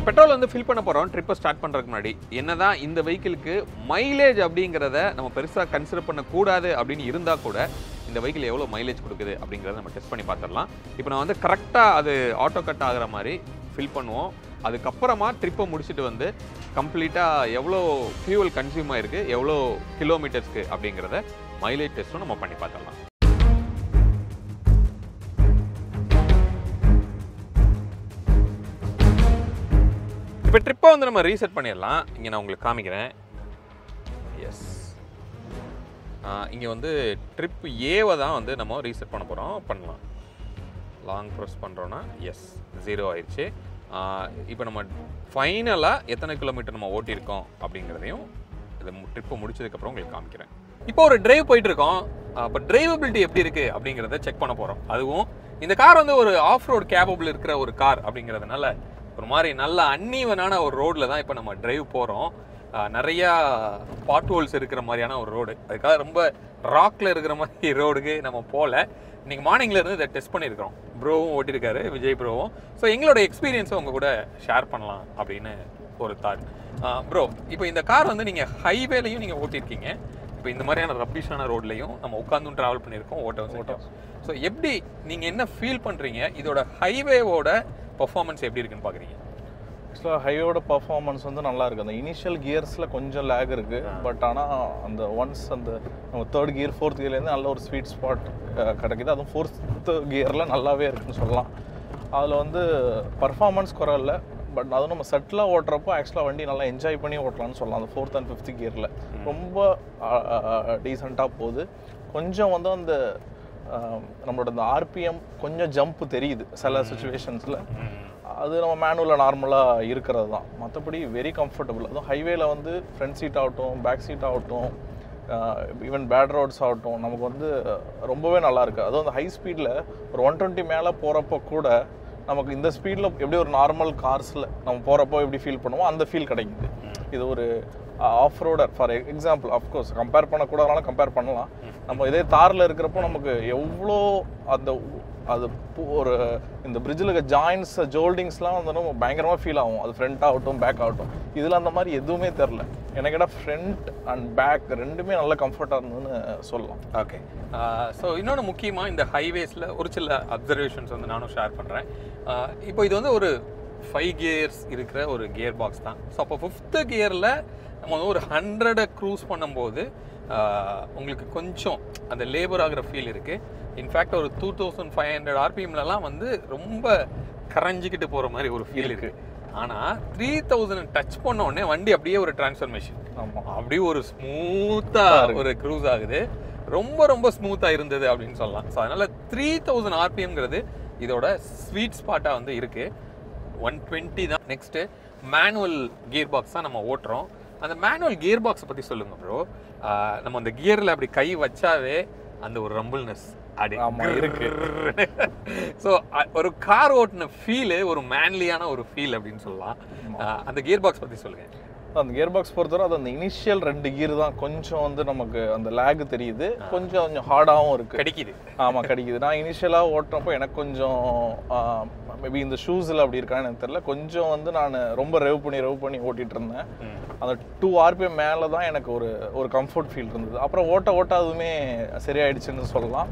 பெட்ரோல் வந்து ஃபில் பண்ண போகிறோம் ட்ரிப்பை ஸ்டார்ட் பண்ணுறதுக்கு முன்னாடி. என்னதான் இந்த வெஹிக்கிளுக்கு மைலேஜ் அப்படிங்கிறத நம்ம பெருசாக கன்சிடர் பண்ணக்கூடாது அப்படின்னு இருந்தால் கூட இந்த வெஹிக்கிள் எவ்வளோ மைலேஜ் கொடுக்குது அப்படிங்கிறத நம்ம டெஸ்ட் பண்ணி பார்த்துடலாம். இப்போ நான் வந்து கரெக்டாக அது ஆட்டோ கட் ஆகிற மாதிரி ஃபில் பண்ணுவோம். அதுக்கப்புறமா ட்ரிப்பை முடிச்சுட்டு வந்து கம்ப்ளீட்டாக எவ்வளோ ஃபியூவல் கன்சியூம் ஆயிருக்கு, எவ்வளோ கிலோமீட்டர்ஸ்க்கு அப்படிங்கிறத மைலேஜ் டெஸ்ட்டும் நம்ம பண்ணி பார்த்துடலாம். இப்போ ட்ரிப்பை வந்து நம்ம ரீசெட் பண்ணிடலாம். இங்கே நான் உங்களுக்கு காமிக்கிறேன். எஸ், இங்கே வந்து ட்ரிப் ஏவை தான் வந்து நம்ம ரீசெட் பண்ண போகிறோம். பண்ணலாம். லாங் ப்ரெஸ் பண்ணுறோன்னா எஸ் 0 ஆயிடுச்சு. இப்போ நம்ம ஃபைனலாக எத்தனை கிலோமீட்டர் நம்ம ஓட்டியிருக்கோம் அப்படிங்கிறதையும் இது ட்ரிப்பை முடிச்சதுக்கப்புறம் உங்களுக்கு காமிக்கிறேன். இப்போ ஒரு டிரைவ் போயிட்டுருக்கோம். அப்போ டிரைவபிலிட்டி எப்படி இருக்குது அப்படிங்கிறத செக் பண்ண போகிறோம். அதுவும் இந்த கார் வந்து ஒரு ஆஃப் ரோட் கேப்பபிள் இருக்கிற ஒரு கார் அப்படிங்கிறதுனால ஒரு மாதிரி நல்ல அன்னீவனான ஒரு ரோடில் தான் இப்போ நம்ம டிரைவ் போகிறோம். நிறையா பாட் ஹோல்ஸ் இருக்கிற மாதிரியான ஒரு ரோடு. அதுக்காக ரொம்ப ராக்கில் இருக்கிற மாதிரி ரோடுக்கு நம்ம போகல. இன்றைக்கி மார்னிங்லேருந்து இதை டெஸ்ட் பண்ணியிருக்கிறோம். ப்ரோவும் ஓட்டியிருக்காரு, விஜய் ப்ரோவும். ஸோ எங்களோட எக்ஸ்பீரியன்ஸை உங்கள் கூட ஷேர் பண்ணலாம் அப்படின்னு ஒரு தாட். ப்ரோ, இப்போ இந்த கார் வந்து நீங்கள் ஹைவேலையும் நீங்கள் ஓட்டியிருக்கீங்க. இப்போ இந்த மாதிரியான ரப்பிஷான ரோட்லையும் நம்ம உட்காந்தும் ட்ராவல் பண்ணியிருக்கோம், ஓட்டம். ஸோ எப்படி நீங்கள் என்ன ஃபீல் பண்ணுறீங்க? இதோட ஹைவேவோட பர்ஃபார்மன்ஸ் எப்படி இருக்குன்னு பார்க்குறீங்க? ஆக்சுவலாக ஹைவேயோட பர்ஃபார்மன்ஸ் வந்து நல்லா இருக்குது. அந்த இனிஷியல் கியர்ஸில் கொஞ்சம் லேக் இருக்குது. பட் ஆனால் அந்த ஒன்ஸ் அந்த நம்ம 3rd கியர் 4th கியர்லேருந்து நல்ல ஒரு ஸ்வீட் ஸ்பாட் கிடைக்குது. அதுவும் 4th கியரில் நல்லாவே இருக்குதுன்னு சொல்லலாம். அதில் வந்து பர்ஃபார்மன்ஸ் குறையில்ல. பட் அதுவும் நம்ம செட்டிலாக ஓட்டுறப்போ ஆக்சுவலாக வண்டி நல்லா என்ஜாய் பண்ணி ஓட்டலாம்னு சொல்லலாம். அந்த 4th and 5th கியரில் ரொம்ப டீசெண்டாக போகுது. கொஞ்சம் வந்து அந்த நம்மளோட அந்த ஆர்பிஎம் கொஞ்சம் ஜம்ப் தெரியுது சில சுச்சுவேஷன்ஸில். அது நம்ம மேனுவலில் நார்மலாக இருக்கிறது தான். மற்றபடி வெரி கம்ஃபர்டபுள். அதுவும் ஹைவேல வந்து ஃப்ரண்ட் சீட் ஆகட்டும், பேக் சீட் ஆகட்டும், ஈவன் பேட் ரோட்ஸ் ஆகட்டும், நமக்கு வந்து ரொம்பவே நல்லா இருக்குது. அதுவும் அந்த ஹை ஸ்பீடில் ஒரு 120 மேலே போகிறப்போ கூட நமக்கு இந்த ஸ்பீடில் எப்படி ஒரு நார்மல் கார்ஸில் நம்ம போகிறப்போ எப்படி ஃபீல் பண்ணுவோம் அந்த ஃபீல் கிடைக்குது. இது ஒரு off roader for example. Of course compare பண்ணக்கூடாதுனால கம்பேர் பண்ணலாம். நம்ம இதே தாரில் இருக்கிறப்போ நமக்கு எவ்வளோ அந்த அது ஒரு இந்த பிரிட்ஜில் இருக்க ஜாயின்ஸ் ஜோல்டிங்ஸ்லாம் வந்து நம்ம பயங்கரமாக ஃபீல் ஆகும். அது ஃப்ரண்ட் ஆகட்டும் பேக் ஆகட்டும். இதில் அந்த மாதிரி எதுவுமே தெரில. எனக்கு கேட்டால் ஃப்ரண்ட் அண்ட் பேக் ரெண்டுமே நல்ல கம்ஃபர்ட்டாக இருந்ததுன்னு சொல்லலாம். ஓகே. ஸோ இன்னொன்று முக்கியமாக இந்த ஹைவேஸில் ஒரு சில அப்சர்வேஷன்ஸ் வந்து நானும் ஷேர் பண்ணுறேன். இப்போ இது வந்து ஒரு 5 கியர்ஸ் இருக்கிற ஒரு கியர் பாக்ஸ் தான். ஸோ அப்போ 5th கியரில் நம்ம வந்து ஒரு 100 க்ரூஸ் பண்ணும்போது உங்களுக்கு கொஞ்சம் அந்த லேபர் ஆகிற ஃபீல் இருக்குது. இன்ஃபேக்ட் ஒரு 2500 ஆர்பிஎம்லலாம் வந்து ரொம்ப கரைஞ்சிக்கிட்டு போகிற மாதிரி ஒரு ஃபீல் இருக்குது. ஆனால் 3000 டச் பண்ண உடனே வண்டி அப்படியே ஒரு டிரான்ஸ்ஃபர்மேஷன். ஆமாம், அப்படியே ஒரு ஸ்மூத்தாக ஒரு க்ரூஸ் ஆகுது. ரொம்ப ரொம்ப ஸ்மூத்தாக இருந்தது அப்படின்னு சொல்லலாம். ஸோ அதனால் 3000 ஆர்பிஎம்ங்கிறது இதோட ஸ்வீட் ஸ்பாட்டாக வந்து இருக்குது. 120 தான். நெக்ஸ்ட்டு மேனுவல் கியர் பாக்ஸ் தான் நம்ம ஓட்டுறோம். அந்த மேனுவல் கியர் பாக்ஸை பற்றி சொல்லுங்கள் ப்ரோ. நம்ம அந்த கியரில் அப்படி கை வச்சாவே அந்த ஒரு ரம்பிள்னஸ் அப்படி இருக்கு. ஸோ ஒரு கார் ஓட்டின ஃபீலு ஒரு மேன்லியான ஒரு ஃபீல் அப்படின்னு சொல்லலாம். அந்த கியர் பாக்ஸ் பற்றி சொல்லுங்கள். அந்த கியர் பாக்ஸ் பொறுத்தவரை அது அந்த இனிஷியல் 2 கியர் தான் கொஞ்சம் வந்து நமக்கு அந்த லேக் தெரியுது. கொஞ்சம் ஹார்டாகவும் இருக்குது, கிடைக்குது. ஆமாம், கிடைக்குது. நான் இனிஷியலாக ஓட்டுறப்போ எனக்கு கொஞ்சம் மேபி இந்த ஷூஸில் அப்படி இருக்கான்னு எனக்கு தெரியல. கொஞ்சம் வந்து நான் ரொம்ப ரெவ் பண்ணி ஓட்டிகிட்டு இருந்தேன். அந்த 2 RPM மேலே தான் எனக்கு ஒரு கம்ஃபர்ட் ஃபீல் இருந்தது. அப்புறம் ஓட்ட அதுவுமே சரியாயிடுச்சுன்னு சொல்லலாம்.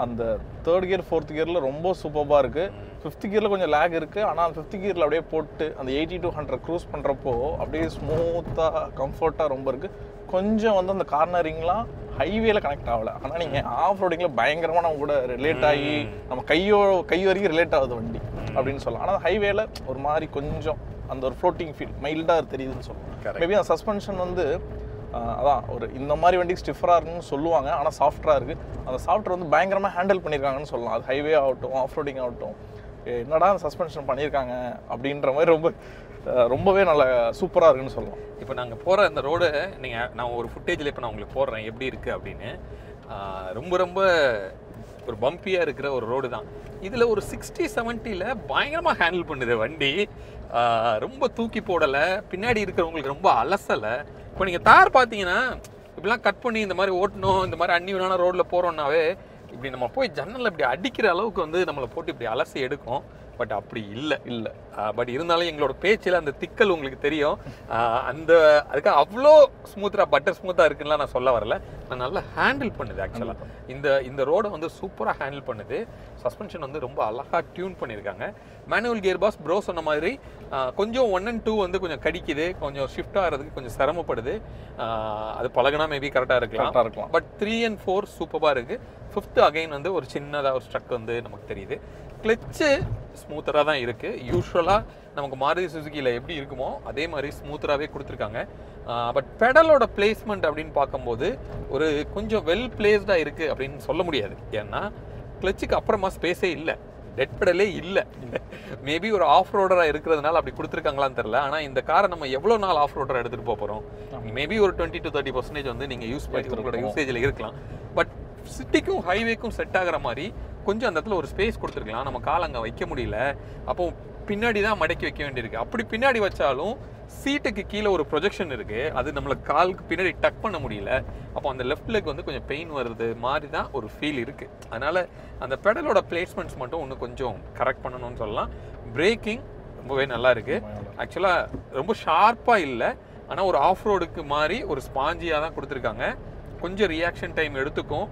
அந்த 3rd கியர் 4th கியரில் ரொம்ப சூப்பராக இருக்குது. 5th கியரில் கொஞ்சம் லேக் இருக்குது. ஆனால் 5th கியரில் அப்படியே போட்டு அந்த 80 to 100 க்ரூஸ் பண்ணுறப்போ அப்படியே ஸ்மூத்தாக கம்ஃபர்ட்டாக ரொம்ப இருக்குது. கொஞ்சம் வந்து அந்த கார்னரிங்லாம் ஹைவேல கனெக்ட் ஆகலை. ஆனால் நீங்கள் ஆஃப் ரோடிங்கில் பயங்கரமாக நம்ம கூட ரிலேட் ஆகி நம்ம கை வரைக்கும் ரிலேட் ஆகுது வண்டி அப்படின்னு சொல்லலாம். ஆனால் ஹைவேல ஒரு மாதிரி கொஞ்சம் அந்த ஒரு ஃப்ளோட்டிங் ஃபீல் மைல்டாக தெரியுதுன்னு சொல்லலாம். மேபி அந்த சஸ்பென்ஷன் வந்து அதான் ஒரு இந்த மாதிரி வண்டிக்கு ஸ்டிஃபராக இருக்குன்னு சொல்லுவாங்க. ஆனால் சாஃப்டாக இருக்குது. அந்த சாஃப்ட்வேர் வந்து பயங்கரமாக ஹேண்டில் பண்ணியிருக்காங்கன்னு சொல்லலாம். அது ஹைவே ஆகட்டும் ஆஃப் ரோடிங் ஆகட்டும், என்னடா அந்த சஸ்பென்ஷன் பண்ணியிருக்காங்க அப்படின்ற மாதிரி ரொம்பவே நல்ல சூப்பராக இருக்குன்னு சொல்லலாம். இப்போ நாங்கள் போகிற அந்த ரோடு நான் ஒரு ஃபுட்டேஜில் இப்போ நான் உங்களுக்கு போடுறேன் எப்படி இருக்குது அப்படின்னு. ரொம்ப ரொம்ப ஒரு பம்பியாக இருக்கிற ஒரு ரோடு தான். இதில் ஒரு 60-70ல் பயங்கரமாக ஹேண்டில் பண்ணுது வண்டி. ரொம்ப தூக்கி போடலை, பின்னாடி இருக்கிறவங்களுக்கு ரொம்ப அலசலை. இப்போ நீங்கள் தார் பார்த்தீங்கன்னா இப்படிலாம் கட் பண்ணி இந்த மாதிரி ஓட்டணும், இந்த மாதிரி அன்னியூனான ரோட்டில் போகிறோன்னாவே இப்படி நம்ம போய் ஜன்னலில் இப்படி அடிக்கிற அளவுக்கு வந்து நம்மளை போட்டு இப்படி அலசி எடுக்கும். பட் அப்படி இல்லை. பட் இருந்தாலும் எங்களோட பேச்சில் அந்த திக்கல் உங்களுக்கு தெரியும். அந்த அதுக்கு அவ்வளோ ஸ்மூத்தாக பட்டர் ஸ்மூத்தாக இருக்குன்னா நான் சொல்ல வரல. நான் நல்லா ஹேண்டில் பண்ணுது ஆக்சுவலாக. இந்த ரோடை வந்து சூப்பராக ஹேண்டில் பண்ணுது. சஸ்பென்ஷன் வந்து ரொம்ப அழகாக டியூன் பண்ணியிருக்காங்க. மேனுவல் கியர் பாக்ஸ் ப்ரோ சொன்ன மாதிரி கொஞ்சம் 1 and 2 வந்து கொஞ்சம் கடிக்குது, கொஞ்சம் ஷிஃப்ட் ஆகிறதுக்கு கொஞ்சம் சிரமப்படுது. அது பழகினா மேபி கரெக்டாக இருக்கலாம். பட் 3 and 4 சூப்பராக இருக்குது. 5th அகைன் வந்து ஒரு சின்னதாக ஒரு ஸ்ட்ரக் வந்து நமக்கு தெரியுது. கிளச்சு ஸ்மூத்தராக தான் இருக்குது. யூஸ்வலாக நமக்கு மாருதி சுசுகியில் எப்படி இருக்குமோ அதே மாதிரி ஸ்மூத்தராகவே கொடுத்துருக்காங்க. பட் பெடலோட பிளேஸ்மெண்ட் அப்படின்னு பார்க்கும்போது ஒரு கொஞ்சம் வெல் பிளேஸ்டாக இருக்குது அப்படின்னு சொல்ல முடியாது. ஏன்னா கிளச்சுக்கு அப்புறமா ஸ்பேஸே இல்லை, டெட் பெடலே இல்லை. மேபி ஒரு ஆஃப் ரோடராக இருக்கிறதுனால அப்படி கொடுத்துருக்காங்களான்னு தெரில. ஆனால் இந்த காரை நம்ம எவ்வளோ நாள் ஆஃப் ரோடராக எடுத்துகிட்டு போகிறோம்? மேபி ஒரு 20 to 30% வந்து நீங்கள் யூஸ் பண்ணி உங்களோட யூசேஜில் இருக்கலாம். பட் சிட்டிக்கும் ஹைவேக்கும் செட் ஆகிற மாதிரி கொஞ்சம் அந்த இடத்துல ஒரு ஸ்பேஸ் கொடுத்துருக்கலாம். நம்ம கால் அங்கே வைக்க முடியல, அப்போ பின்னாடி தான் மடக்கி வைக்க வேண்டியிருக்கு. அப்படி பின்னாடி வச்சாலும் சீட்டுக்கு கீழே ஒரு ப்ரொஜெக்ஷன் இருக்குது, அது நம்மளை காலுக்கு பின்னாடி டக் பண்ண முடியல. அப்போ அந்த லெஃப்ட் லெக் வந்து கொஞ்சம் பெயின் வருது மாதிரி தான் ஒரு ஃபீல் இருக்குது. அதனால் அந்த பெடலோட பிளேஸ்மெண்ட்ஸ் மட்டும் இன்னும் கொஞ்சம் கரெக்ட் பண்ணணும்னு சொல்லலாம். பிரேக்கிங் ரொம்பவே நல்லா இருக்குது. ஆக்சுவலாக ரொம்ப ஷார்ப்பாக இல்லை, ஆனால் ஒரு ஆஃப் ரோடுக்கு மாதிரி ஒரு ஸ்பாஞ்சியாக தான் கொடுத்துருக்காங்க. கொஞ்சம் ரியாக்ஷன் டைம் எடுத்துக்கும்.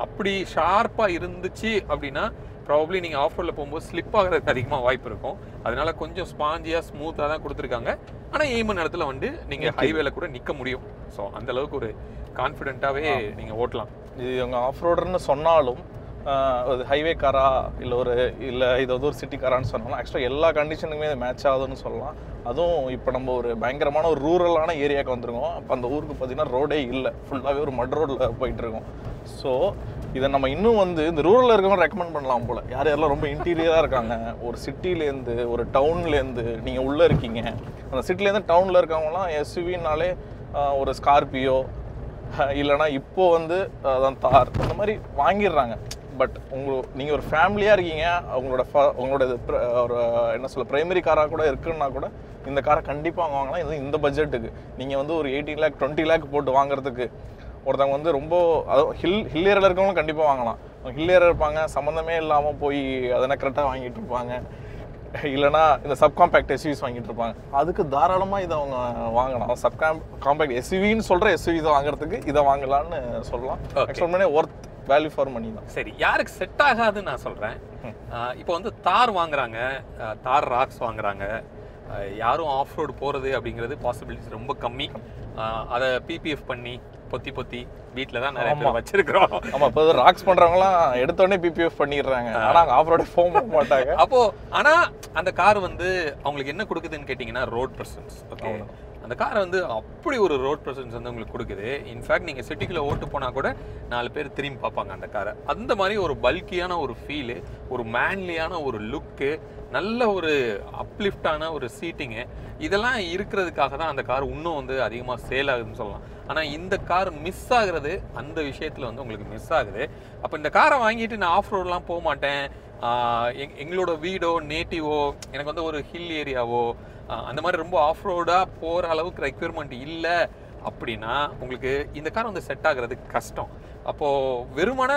அப்படி ஷார்ப்பாக இருந்துச்சு அப்படின்னா ப்ராபப்ளி நீங்கள் ஆஃப் ரோடில் போகும்போது ஸ்லிப் ஆகிறதுக்கு அதிகமாக வாய்ப்பு இருக்கும். அதனால கொஞ்சம் ஸ்பாஞ்சியாக ஸ்மூத்தாக தான் கொடுத்துருக்காங்க. ஆனால் எய்ம நேரத்தில் வந்து நீங்கள் ஹைவேல கூட நிற்க முடியும். ஸோ அந்தளவுக்கு ஒரு கான்ஃபிடென்ட்டாகவே நீங்கள் ஓட்டலாம். இது அவங்க ஆஃப் ரோடர்னு சொன்னாலும் அது ஹைவே காரா இல்லை இது வந்து ஒரு சிட்டி காரான்னு சொன்னாலும் ஆக்சுவலாக எல்லா கண்டிஷனுக்குமே இது மேட்ச் ஆகுதுன்னு சொல்லலாம். அதுவும் இப்போ நம்ம ஒரு பயங்கரமான ஒரு ரூரலான ஏரியாவுக்கு வந்துருக்கோம். அப்போ அந்த ஊருக்கு பார்த்தீங்கன்னா ரோடே இல்லை, ஃபுல்லாகவே ஒரு மட் ரோடில் போயிட்டுருக்கோம். ஸோ இதை நம்ம இன்னும் வந்து இந்த ரூரலில் இருக்கவங்க ரெக்கமெண்ட் பண்ணலாம் போல். யாரெல்லாம் ரொம்ப இன்டீரியராக இருக்காங்க, ஒரு சிட்டிலேருந்து ஒரு டவுன்லேருந்து நீங்கள் உள்ளே இருக்கீங்க, அந்த சிட்டிலேருந்து டவுனில் இருக்கவங்களாம் எஸ்யூவினாலே ஒரு ஸ்கார்பியோ இல்லைனா இப்போது வந்து அதான் தார் அந்த மாதிரி வாங்கிடுறாங்க. பட் நீங்கள் ஒரு ஃபேமிலியாக இருக்கீங்க, உங்களோட ஒரு என்ன சொல்ல பிரைமரி காராக கூட இருக்குன்னா கூட இந்த காரை கண்டிப்பாக வாங்கலாம். இது இந்த பட்ஜெட்டுக்கு நீங்கள் வந்து ஒரு 18 lakh 20 lakh போட்டு வாங்குறதுக்கு ஒருத்தவங்க வந்து ரொம்ப அதுவும் ஹில் ஏரியாவில் இருக்கவங்களும் கண்டிப்பாக வாங்கலாம். ஹில் ஏரியா இருப்பாங்க, சம்மந்தமே இல்லாமல் போய் அதனை கரெக்டாக வாங்கிட்டு இருப்பாங்க, இல்லைனா இந்த சப்காம்பேக்ட் எஸ்யூவிஸ் வாங்கிட்டு இருப்பாங்க. அதுக்கு தாராளமாக இதை அவங்க வாங்கலாம். காம்பேக்ட் எஸ்யூவின்னு சொல்கிற எஸ்யூவி இதை வாங்குறதுக்கு இதை வாங்கலான்னு சொல்லலாம். ஆக்சுவலாக ஒர்த் வேல்யூ ஃபார் மணி தான். சரி, யாருக்கு செட் ஆகாதுன்னு நான் சொல்கிறேன். இப்போ வந்து தார் வாங்குறாங்க, தார் ராக்ஸ் வாங்குறாங்க. யாரும் ஆஃப் ரோடு போகிறது அப்படிங்கிறது பாசிபிலிட்டிஸ் ரொம்ப கம்மி. அதை பிபிஎஃப் பண்ணி பொத்தி வீட்டில் தான் நிறைய பேர் வச்சிருக்கிறோம். ஆமாம், இப்போ ராக்ஸ் பண்ணுறவங்களாம் எடுத்தோடனே பிபிஎஃப் பண்ணிடுறாங்க, ஆனால் ஆஃப் ரோடே போக மாட்டாங்க. அப்போது ஆனால் அந்த கார் வந்து அவங்களுக்கு என்ன கொடுக்குதுன்னு கேட்டிங்கன்னா ரோட் ப்ரெசன்ஸ். ஓகே, அந்த காரை வந்து அப்படி ஒரு ரோட் ப்ரெசன்ஸ் வந்து உங்களுக்கு கொடுக்குது. இன்ஃபேக்ட் நீங்கள் சிட்டிக்குள்ளே ஓட்டு போனால் கூட 4 பேர் திரும்பி பார்ப்பாங்க அந்த காரை. அந்த மாதிரி ஒரு பல்கியான ஒரு ஃபீலு, ஒரு மேன்லியான ஒரு லுக்கு, நல்ல ஒரு அப்லிஃப்டான ஒரு சீட்டிங்கு, இதெல்லாம் இருக்கிறதுக்காக தான் அந்த கார் இன்னும் வந்து அதிகமாக சேல் ஆகுதுன்னு சொல்லலாம். ஆனால் இந்த கார் மிஸ் ஆகுறது அந்த விஷயத்தில் வந்து உங்களுக்கு மிஸ் ஆகுது. அப்போ இந்த காரை வாங்கிட்டு நான் ஆஃப் ரோடெலாம் போக மாட்டேன், எங்களோட வீடோ நேட்டிவோ எனக்கு வந்து ஒரு ஹில் ஏரியாவோ அந்த மாதிரி ரொம்ப ஆஃப் ரோடாக போகிற அளவுக்கு ரெக்யர்மெண்ட் இல்லை அப்படின்னா உங்களுக்கு இந்த கார் வந்து செட் ஆகுறது கஷ்டம். அப்போது வெறுமன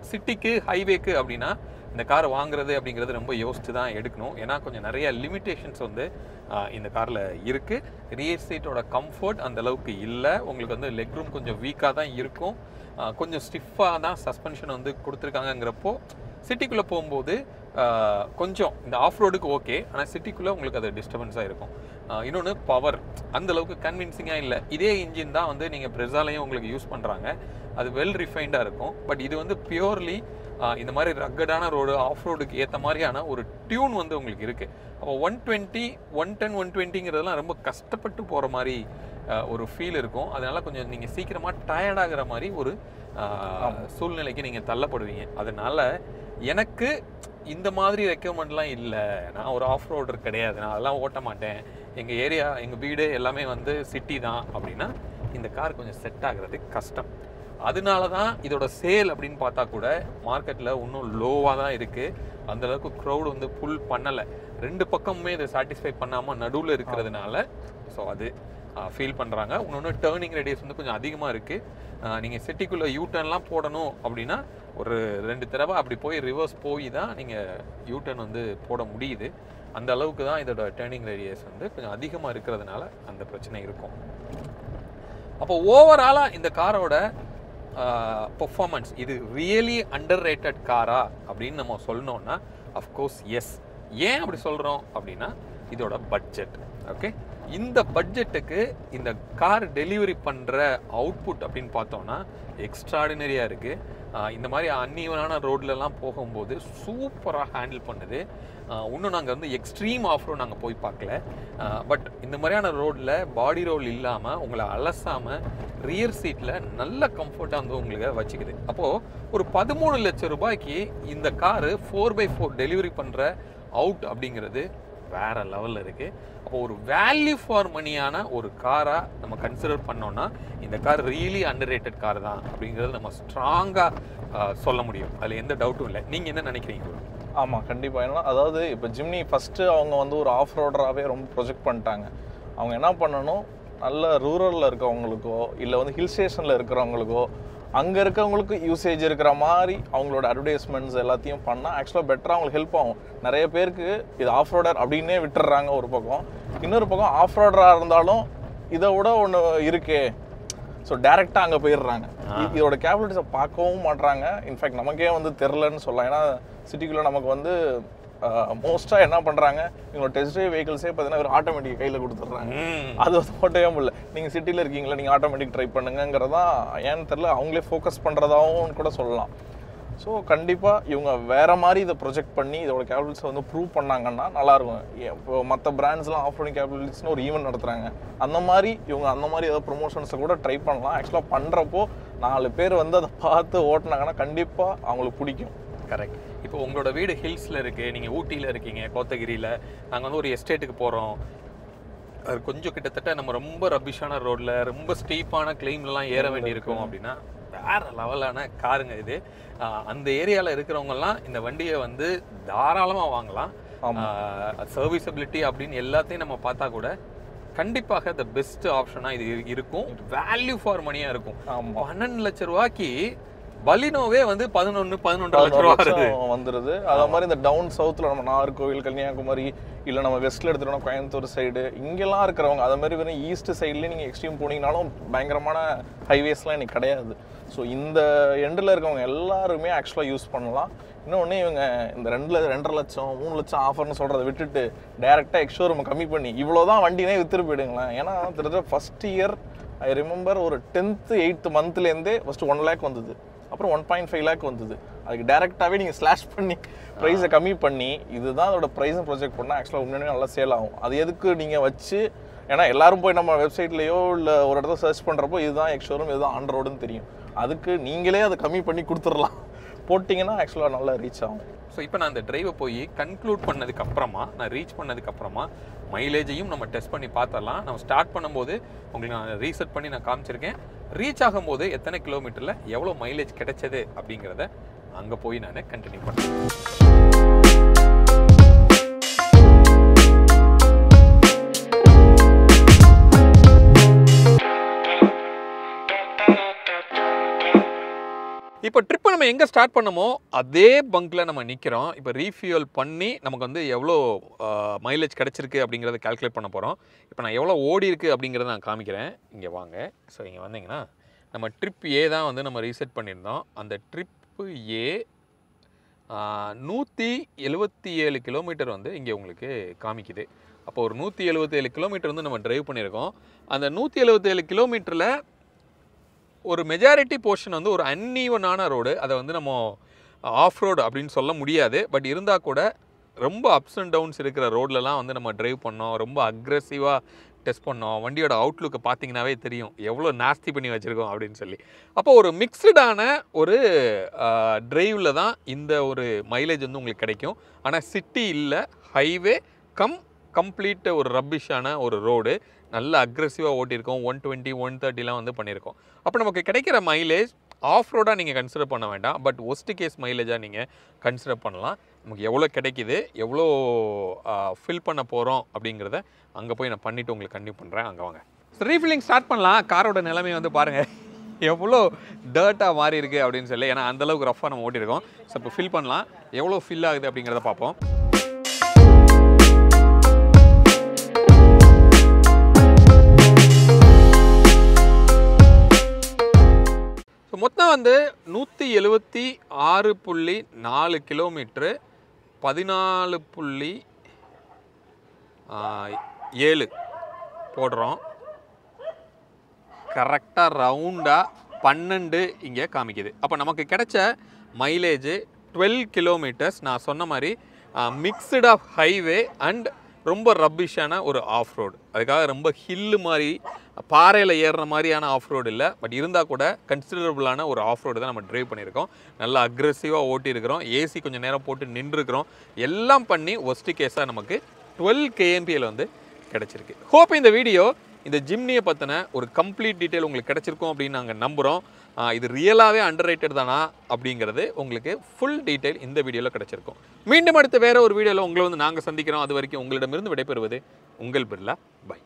சிட்டிக்கு ஹைவேக்கு அப்படின்னா இந்த கார் வாங்குறது அப்படிங்கிறது ரொம்ப யோசிச்சு தான் எடுக்கணும். ஏன்னா கொஞ்சம் நிறைய லிமிட்டேஷன்ஸ் வந்து இந்த காரில் இருக்குது. ரியர் சீட்டோட கம்ஃபர்ட் அந்த அளவுக்கு இல்லை. உங்களுக்கு வந்து லெக் ரூம் கொஞ்சம் வீக்காக தான் இருக்கும். கொஞ்சம் ஸ்டிஃபாக தான் சஸ்பென்ஷன் வந்து கொடுத்துருக்காங்கங்கிறப்போ சிட்டிக்குள்ளே போகும்போது கொஞ்சம் இந்த ஆஃப் ரோடுக்கு ஓகே, ஆனால் சிட்டிக்குள்ளே உங்களுக்கு அது டிஸ்டர்பன்ஸாக இருக்கும். இன்னொன்று பவர் அந்தளவுக்கு கன்வின்சிங்காக இல்லை. இதே இன்ஜின் தான் வந்து நீங்கள் பிரெஸாலையும் உங்களுக்கு யூஸ் பண்ணுறாங்க, அது வெல் ரிஃபைண்டாக இருக்கும். பட் இது வந்து பியூர்லி இந்த மாதிரி ரக்கடான ரோடு ஆஃப் ரோடுக்கு ஏற்ற மாதிரியான ஒரு டியூன் வந்து உங்களுக்கு இருக்குது. அப்போ 120 110 120ங்கிறதுலாம் ரொம்ப கஷ்டப்பட்டு போகிற மாதிரி ஒரு ஃபீல் இருக்கும். அதனால் கொஞ்சம் நீங்கள் சீக்கிரமாக டயர்டாகிற மாதிரி ஒரு சூழ்நிலைக்கு நீங்கள் தள்ளப்படுவீங்க. அதனால் எனக்கு இந்த மாதிரி ரெக்கமெண்ட்லாம் இல்லை. நான் ஒரு ஆஃப் ரோடர் கிடையாது, நான் அதெல்லாம் ஓட்ட மாட்டேன், எங்கள் ஏரியா எங்கள் வீடு எல்லாமே வந்து சிட்டி தான் அப்படின்னா இந்த கார் கொஞ்சம் செட் ஆகுறது கஷ்டம். அதனால தான் இதோட சேல் அப்படின்னு பார்த்தா கூட மார்க்கெட்டில் இன்னும் லோவாக தான் இருக்குது. அந்தளவுக்கு க்ரௌடு வந்து புல் பண்ணலை. 2 பக்கமுமே இதை சாட்டிஸ்ஃபை பண்ணாமல் நடுவில் இருக்கிறதுனால ஸோ அது ஃபீல் பண்ணுறாங்க. இன்னொன்று டேர்னிங் ரேடியஸ் வந்து கொஞ்சம் அதிகமாக இருக்குது. நீங்கள் சிட்டிக்குள்ளே யூட்டர்ன்லாம் போடணும் அப்படின்னா ஒரு 2 தடவை அப்படி போய் ரிவர்ஸ் போய் தான் நீங்கள் யூட்டர்ன் வந்து போட முடியுது. அந்த அளவுக்கு தான் இதோட டேர்னிங் ரேடியஸ் வந்து கொஞ்சம் அதிகமாக இருக்கிறதுனால அந்த பிரச்சனை இருக்கும். அப்போ ஓவராலாக இந்த காரோட பெர்ஃபார்மன்ஸ் இது ரியலி அண்டர் ரேட்டட் காரா அப்படின்னு நம்ம சொல்லணும்னா அஃப்கோர்ஸ் எஸ். ஏன் அப்படி சொல்கிறோம் அப்படின்னா இதோட பட்ஜெட். ஓகே, இந்த பட்ஜெட்டுக்கு இந்த கார் டெலிவரி பண்ணுற அவுட்புட் அப்படின்னு பார்த்தோம்னா எக்ஸ்ட்ராடினரியாக இருக்குது. இந்த மாதிரி அன்ஈவனான ரோட்லலாம் போகும்போது சூப்பராக ஹேண்டில் பண்ணுது. இன்னும் நாங்கள் வந்து எக்ஸ்ட்ரீம் ஆஃப் ரோட் நாங்கள் போய் பார்க்கல. பட் இந்த மாதிரியான ரோடில் பாடி ரோல் இல்லாமல் உங்களை அலசாமல் ரியர் சீட்டில் நல்ல கம்ஃபர்ட்டாக வந்து உங்களுக்கு வச்சுக்குது. அப்போது ஒரு 13 லட்சம் ரூபாய்க்கு இந்த காரு 4x4 டெலிவரி பண்ணுற அவுட் அப்படிங்கிறது வேற லெவலில் இருக்குது. அப்போ ஒரு வேல்யூ ஃபார் மணியான ஒரு காராக நம்ம கன்சிடர் பண்ணோன்னா இந்த car really under rated car தான் அப்படிங்கிறது நம்ம ஸ்ட்ராங்காக சொல்ல முடியும். அதில் எந்த டவுட்டும் இல்லை. நீங்கள் என்ன நினைக்கிறீங்க? ஆமாம், கண்டிப்பாக. ஏன்னா அதாவது இப்போ ஜிம்னி ஃபஸ்ட்டு அவங்க வந்து ஒரு ஆஃப் ரோடராகவே ரொம்ப ப்ரொஜெக்ட் பண்ணிட்டாங்க. அவங்க என்ன பண்ணணும், நல்ல ரூரலில் இருக்கவங்களுக்கோ இல்லை வந்து ஹில் ஸ்டேஷனில் இருக்கிறவங்களுக்கோ அங்கே இருக்கவங்களுக்கு யூசேஜ் இருக்கிற மாதிரி அவங்களோட அட்வர்டைஸ்மெண்ட்ஸ் எல்லாத்தையும் பண்ணால் ஆக்சுவலாக பெட்டராக அவங்களுக்கு ஹெல்ப் ஆகும். நிறைய பேருக்கு இது ஆஃப் ரோடர் அப்படின்னே விட்டுடுறாங்க ஒரு பக்கம். இன்னொரு பக்கம் ஆஃப் ரோடராக இருந்தாலும் இதை விட ஒன்று இருக்கே, ஸோ டேரெக்டாக அங்கே போயிடுறாங்க. இதோட கேபிலிட்டிஸை பார்க்கவும் மாட்டுறாங்க. இன்ஃபேக்ட் நமக்கே வந்து தெரிலன்னு சொல்லலாம். ஏன்னா சிட்டிக்குள்ளே நமக்கு வந்து மோஸ்ட்டாக என்ன பண்ணுறாங்க, இவங்களோட டெஸ்ட் ட்ரைவ் வெஹிக்கிள்ஸே பார்த்தீங்கன்னா ஒரு ஆட்டோமேட்டிக் கையில் கொடுத்துட்றாங்க. அது வந்து ஓட்டவே முடியல. நீங்கள் சிட்டியில் இருக்கீங்களா, நீங்கள் ஆட்டோமேட்டிக் ட்ரை பண்ணுங்கிறதான் ஏன்னு தெரில, அவங்களே ஃபோக்கஸ் பண்ணுறதாகவும் கூட சொல்லலாம். ஸோ கண்டிப்பாக இவங்க வேறு மாதிரி இதை ப்ரொஜெக்ட் பண்ணி இதோட கேபிலிட்டிஸை வந்து ப்ரூவ் பண்ணாங்கன்னா நல்லாயிருக்கும். இப்போ மற்ற பிராண்ட்ஸ்லாம் ஆஃப் ரோடிங் கேபிலிட்டிஸ்னு ஒரு ஈவெண்ட் நடத்துகிறாங்க. அந்த மாதிரி இவங்க அந்த மாதிரி ஏதாவது ப்ரொமோஷன்ஸை கூட ட்ரை பண்ணலாம். ஆக்சுவலாக பண்ணுறப்போ 4 பேர் வந்து அதை பார்த்து ஓட்டினாங்கன்னா கண்டிப்பாக அவங்களுக்கு பிடிக்கும். கரெக்ட். இப்போ உங்களோட வீடு ஹில்ஸில் இருக்குது, நீங்கள் ஊட்டியில் இருக்கீங்க, கோத்தகிரியில், நாங்கள் வந்து ஒரு எஸ்டேட்டுக்கு போகிறோம். அது கொஞ்சம் கிட்டத்தட்ட நம்ம ரொம்ப ரப்பிஷான ரோடில் ரொம்ப ஸ்டீப்பான கிளைம்லாம் ஏற வேண்டியிருக்கோம் அப்படின்னா வேறு லெவலான காருங்க இது. அந்த ஏரியாவில் இருக்கிறவங்கலாம் இந்த வண்டியை வந்து தாராளமாக வாங்கலாம். சர்வீசபிலிட்டி அப்படின்னு எல்லாத்தையும் நம்ம பார்த்தா கூட கண்டிப்பாக த பெஸ்ட் ஆப்ஷனாக இது இருக்கும். வேல்யூ ஃபார் மணியாக இருக்கும். 12 லட்ச ரூபாய்க்கு பலினோவே வந்து 11-12 லட்ச ரூபா வந்துருது. அதே மாதிரி இந்த டவுன் சவுத்தில் நம்ம நாகர்கோவில், கன்னியாகுமரி, இல்லை நம்ம வெஸ்ட்டில் எடுத்துட்டோம்னா கோயம்புத்தூர் சைடு இங்கெல்லாம் இருக்கிறவங்க, அதே மாதிரி வெறும் ஈஸ்ட் சைட்லேயே நீங்கள் எக்ஸ்ட்ரீம் போனீங்கனாலும் பயங்கரமான ஹைவேஸ்லாம் இன்னைக்கு கிடையாது. ஸோ இந்த எண்டில் இருக்கவங்க எல்லாருமே ஆக்சுவலாக யூஸ் பண்ணலாம். இன்னொன்று இவங்க இந்த 2.5 லட்சம் 3 லட்சம் ஆஃபர்னு சொல்கிறத விட்டுட்டு டேரெக்டாக எக்ஸ்ஷோரூம் கம்மி பண்ணி இவ்வளோ தான் வண்டினே வித்துட்டு போயிடுங்களேன். ஏன்னா கிட்டத்தட்ட ஃபஸ்ட் இயர் ஐ ரிமெம்பர் ஒரு 10th 8th மந்த்லேருந்தே ஃபஸ்ட்டு 1 lakh வந்தது, அப்புறம் 1.5 lakh வந்தது. அதுக்கு டேரெக்டாகவே நீங்கள் ஸ்லாஷ் பண்ணி ப்ரைஸை கம்மி பண்ணி இதுதான் அதோட ப்ரைஸும் ப்ரொஜெக்ட் பண்ணால் ஆக்சுவலாக உண்மையுமே நல்லா சேல் ஆகும். அது எதுக்கு நீங்கள் வச்சு, ஏன்னா எல்லாரும் போய் நம்ம வெப்சைட்லேயோ இல்லை ஒரு இடத்துல சர்ச் பண்ணுறப்போ இதுதான் எக்ஸ்ஷோரூம் இதுதான் ஆன் ரோடுன்னு தெரியும். அதுக்கு நீங்களே அதை கம்மி பண்ணி கொடுத்துடலாம், போட்டிங்கன்னா ஆக்சுவலாக நல்லா ரீச் ஆகும். ஸோ இப்போ நான் அந்த டிரைவை போய் கன்க்ளூட் பண்ணதுக்கப்புறமா, நான் ரீச் பண்ணதுக்கப்புறமா மைலேஜையும் நம்ம டெஸ்ட் பண்ணி பார்த்துடலாம். நம்ம ஸ்டார்ட் பண்ணும்போது உங்களுக்கு நான் ரீசெட் பண்ணி நான் காமிச்சிருக்கேன். ரீச் ஆகும்போது எத்தனை கிலோமீட்டரில் எவ்வளோ மைலேஜ் கிடைச்சது அப்படிங்கிறத அங்கே போய் நான் கண்டினியூ பண்ணுறேன். இப்போ ட்ரிப்பை நம்ம எங்கே ஸ்டார்ட் பண்ணமோ அதே பங்க்கில் நம்ம நிற்கிறோம். இப்போ ரீஃபியூல் பண்ணி நமக்கு வந்து எவ்வளோ மைலேஜ் கிடச்சிருக்கு அப்படிங்கிறத கால்குலேட் பண்ண போகிறோம். இப்போ நான் எவ்வளோ ஓடி இருக்குது அப்படிங்கிறத நான் காமிக்கிறேன். இங்கே வாங்க. ஸோ இங்கே வந்தீங்கன்னா நம்ம ட்ரிப் ஏ தான் வந்து நம்ம ரீசெட் பண்ணியிருந்தோம். அந்த ட்ரிப்பு ஏ 177 கிலோமீட்டர் வந்து இங்கே உங்களுக்கு காமிக்குது. அப்போ ஒரு 177 கிலோமீட்டர் வந்து நம்ம டிரைவ் பண்ணியிருக்கோம். அந்த 177 கிலோமீட்டரில் ஒரு மெஜாரிட்டி போர்ஷன் வந்து ஒரு அன்ஈவனான ரோடு. அதை வந்து நம்ம ஆஃப் ரோடு அப்படின்னு சொல்ல முடியாது. பட் இருந்தால் கூட ரொம்ப அப்ஸ் அண்ட் டவுன்ஸ் இருக்கிற ரோட்லலாம் வந்து நம்ம டிரைவ் பண்ணோம். ரொம்ப அக்ரெசிவாக டெஸ்ட் பண்ணோம். வண்டியோட அவுட்லுக்கு பார்த்தீங்கன்னாவே தெரியும் எவ்வளோ நாஸ்தி பண்ணி வச்சுருக்கோம் அப்படின்னு சொல்லி. அப்போ ஒரு மிக்சடான ஒரு டிரைவில் தான் இந்த ஒரு மைலேஜ் வந்து உங்களுக்கு கிடைக்கும். ஆனால் சிட்டி இல்லை, ஹைவே கம்ப்ளீட் ஒரு ரப்பிஷான ஒரு ரோடு. நல்ல அக்ரெசிவாக ஓட்டியிருக்கோம். 120 130 வந்து பண்ணியிருக்கோம். அப்போ நமக்கு கிடைக்கிற மைலேஜ் ஆஃப் ரோடாக நீங்கள் கன்சிடர் பண்ண வேண்டாம். பட் ஒஸ்ட் கேஸ் மைலேஜாக நீங்கள் கன்சிடர் பண்ணலாம். நமக்கு எவ்வளோ கிடைக்கிது, எவ்வளோ ஃபில் பண்ண போகிறோம் அப்படிங்கிறத அங்கே போய் நான் பண்ணிவிட்டு உங்களுக்கு கண்டினியூ பண்ணுறேன். அங்கே வாங்க. ரீஃபில்லிங் ஸ்டார்ட் பண்ணலாம். காரோட நிலைமை வந்து பாருங்கள் எவ்வளோ டர்ட்டாக மாறி இருக்குது அப்படின்னு சொல்லி. ஏன்னா அந்தளவுக்கு ரஃபாக நம்ம ஓட்டியிருக்கோம். ஸோ இப்போ ஃபில் பண்ணலாம். எவ்வளோ ஃபில் ஆகுது அப்படிங்கிறத பார்ப்போம். ஸோ மொத்தம் வந்து 176.4 கிலோமீட்ரு 14.7 போடுறோம். கரெக்டாக ரவுண்டாக 12 இங்கே காமிக்குது. அப்போ நமக்கு கிடைச்ச மைலேஜ் 12 கிலோமீட்டர்ஸ். நான் சொன்ன மாதிரி மிக்ஸ்டு ஆஃப் ஹைவே அண்ட் ரொம்ப ரப்பிஷான ஒரு ஆஃப் ரோடு. அதுக்காக ரொம்ப ஹில்லு மாதிரி பாறையில் ஏறுற மாதிரியான ஆஃப் ரோடு இல்லை. பட் இருந்தால் கூட கன்சிடரபுளான ஒரு ஆஃப் ரோடு தான் நம்ம ட்ரைவ் பண்ணியிருக்கோம். நல்லா அக்ரெசிவாக ஓட்டியிருக்கிறோம். ஏசி கொஞ்சம் நேரம் போட்டு நின்றுருக்கிறோம். எல்லாம் பண்ணி ஒஸ்ட் கேஸாக நமக்கு 12 kmpl வந்து கிடச்சிருக்கு. ஹோப் இந்த வீடியோ இந்த ஜிம்னியை பற்றின ஒரு கம்ப்ளீட் டீட்டெயில் உங்களுக்கு கிடச்சிருக்கும் அப்படின்னு நாங்கள் நம்புகிறோம். இது ரியலாகவே அண்டர் ரேட்டட் தானா அப்படிங்கிறது உங்களுக்கு ஃபுல் டீட்டெயில் இந்த வீடியோவில் கிடச்சிருக்கும். மீண்டும் அடுத்த வேறு ஒரு வீடியோவில் உங்களை வந்து நாங்கள் சந்திக்கிறோம். அது வரைக்கும் உங்களிடமிருந்து விடைபெறுவது உங்கள் பிர்லா. பை.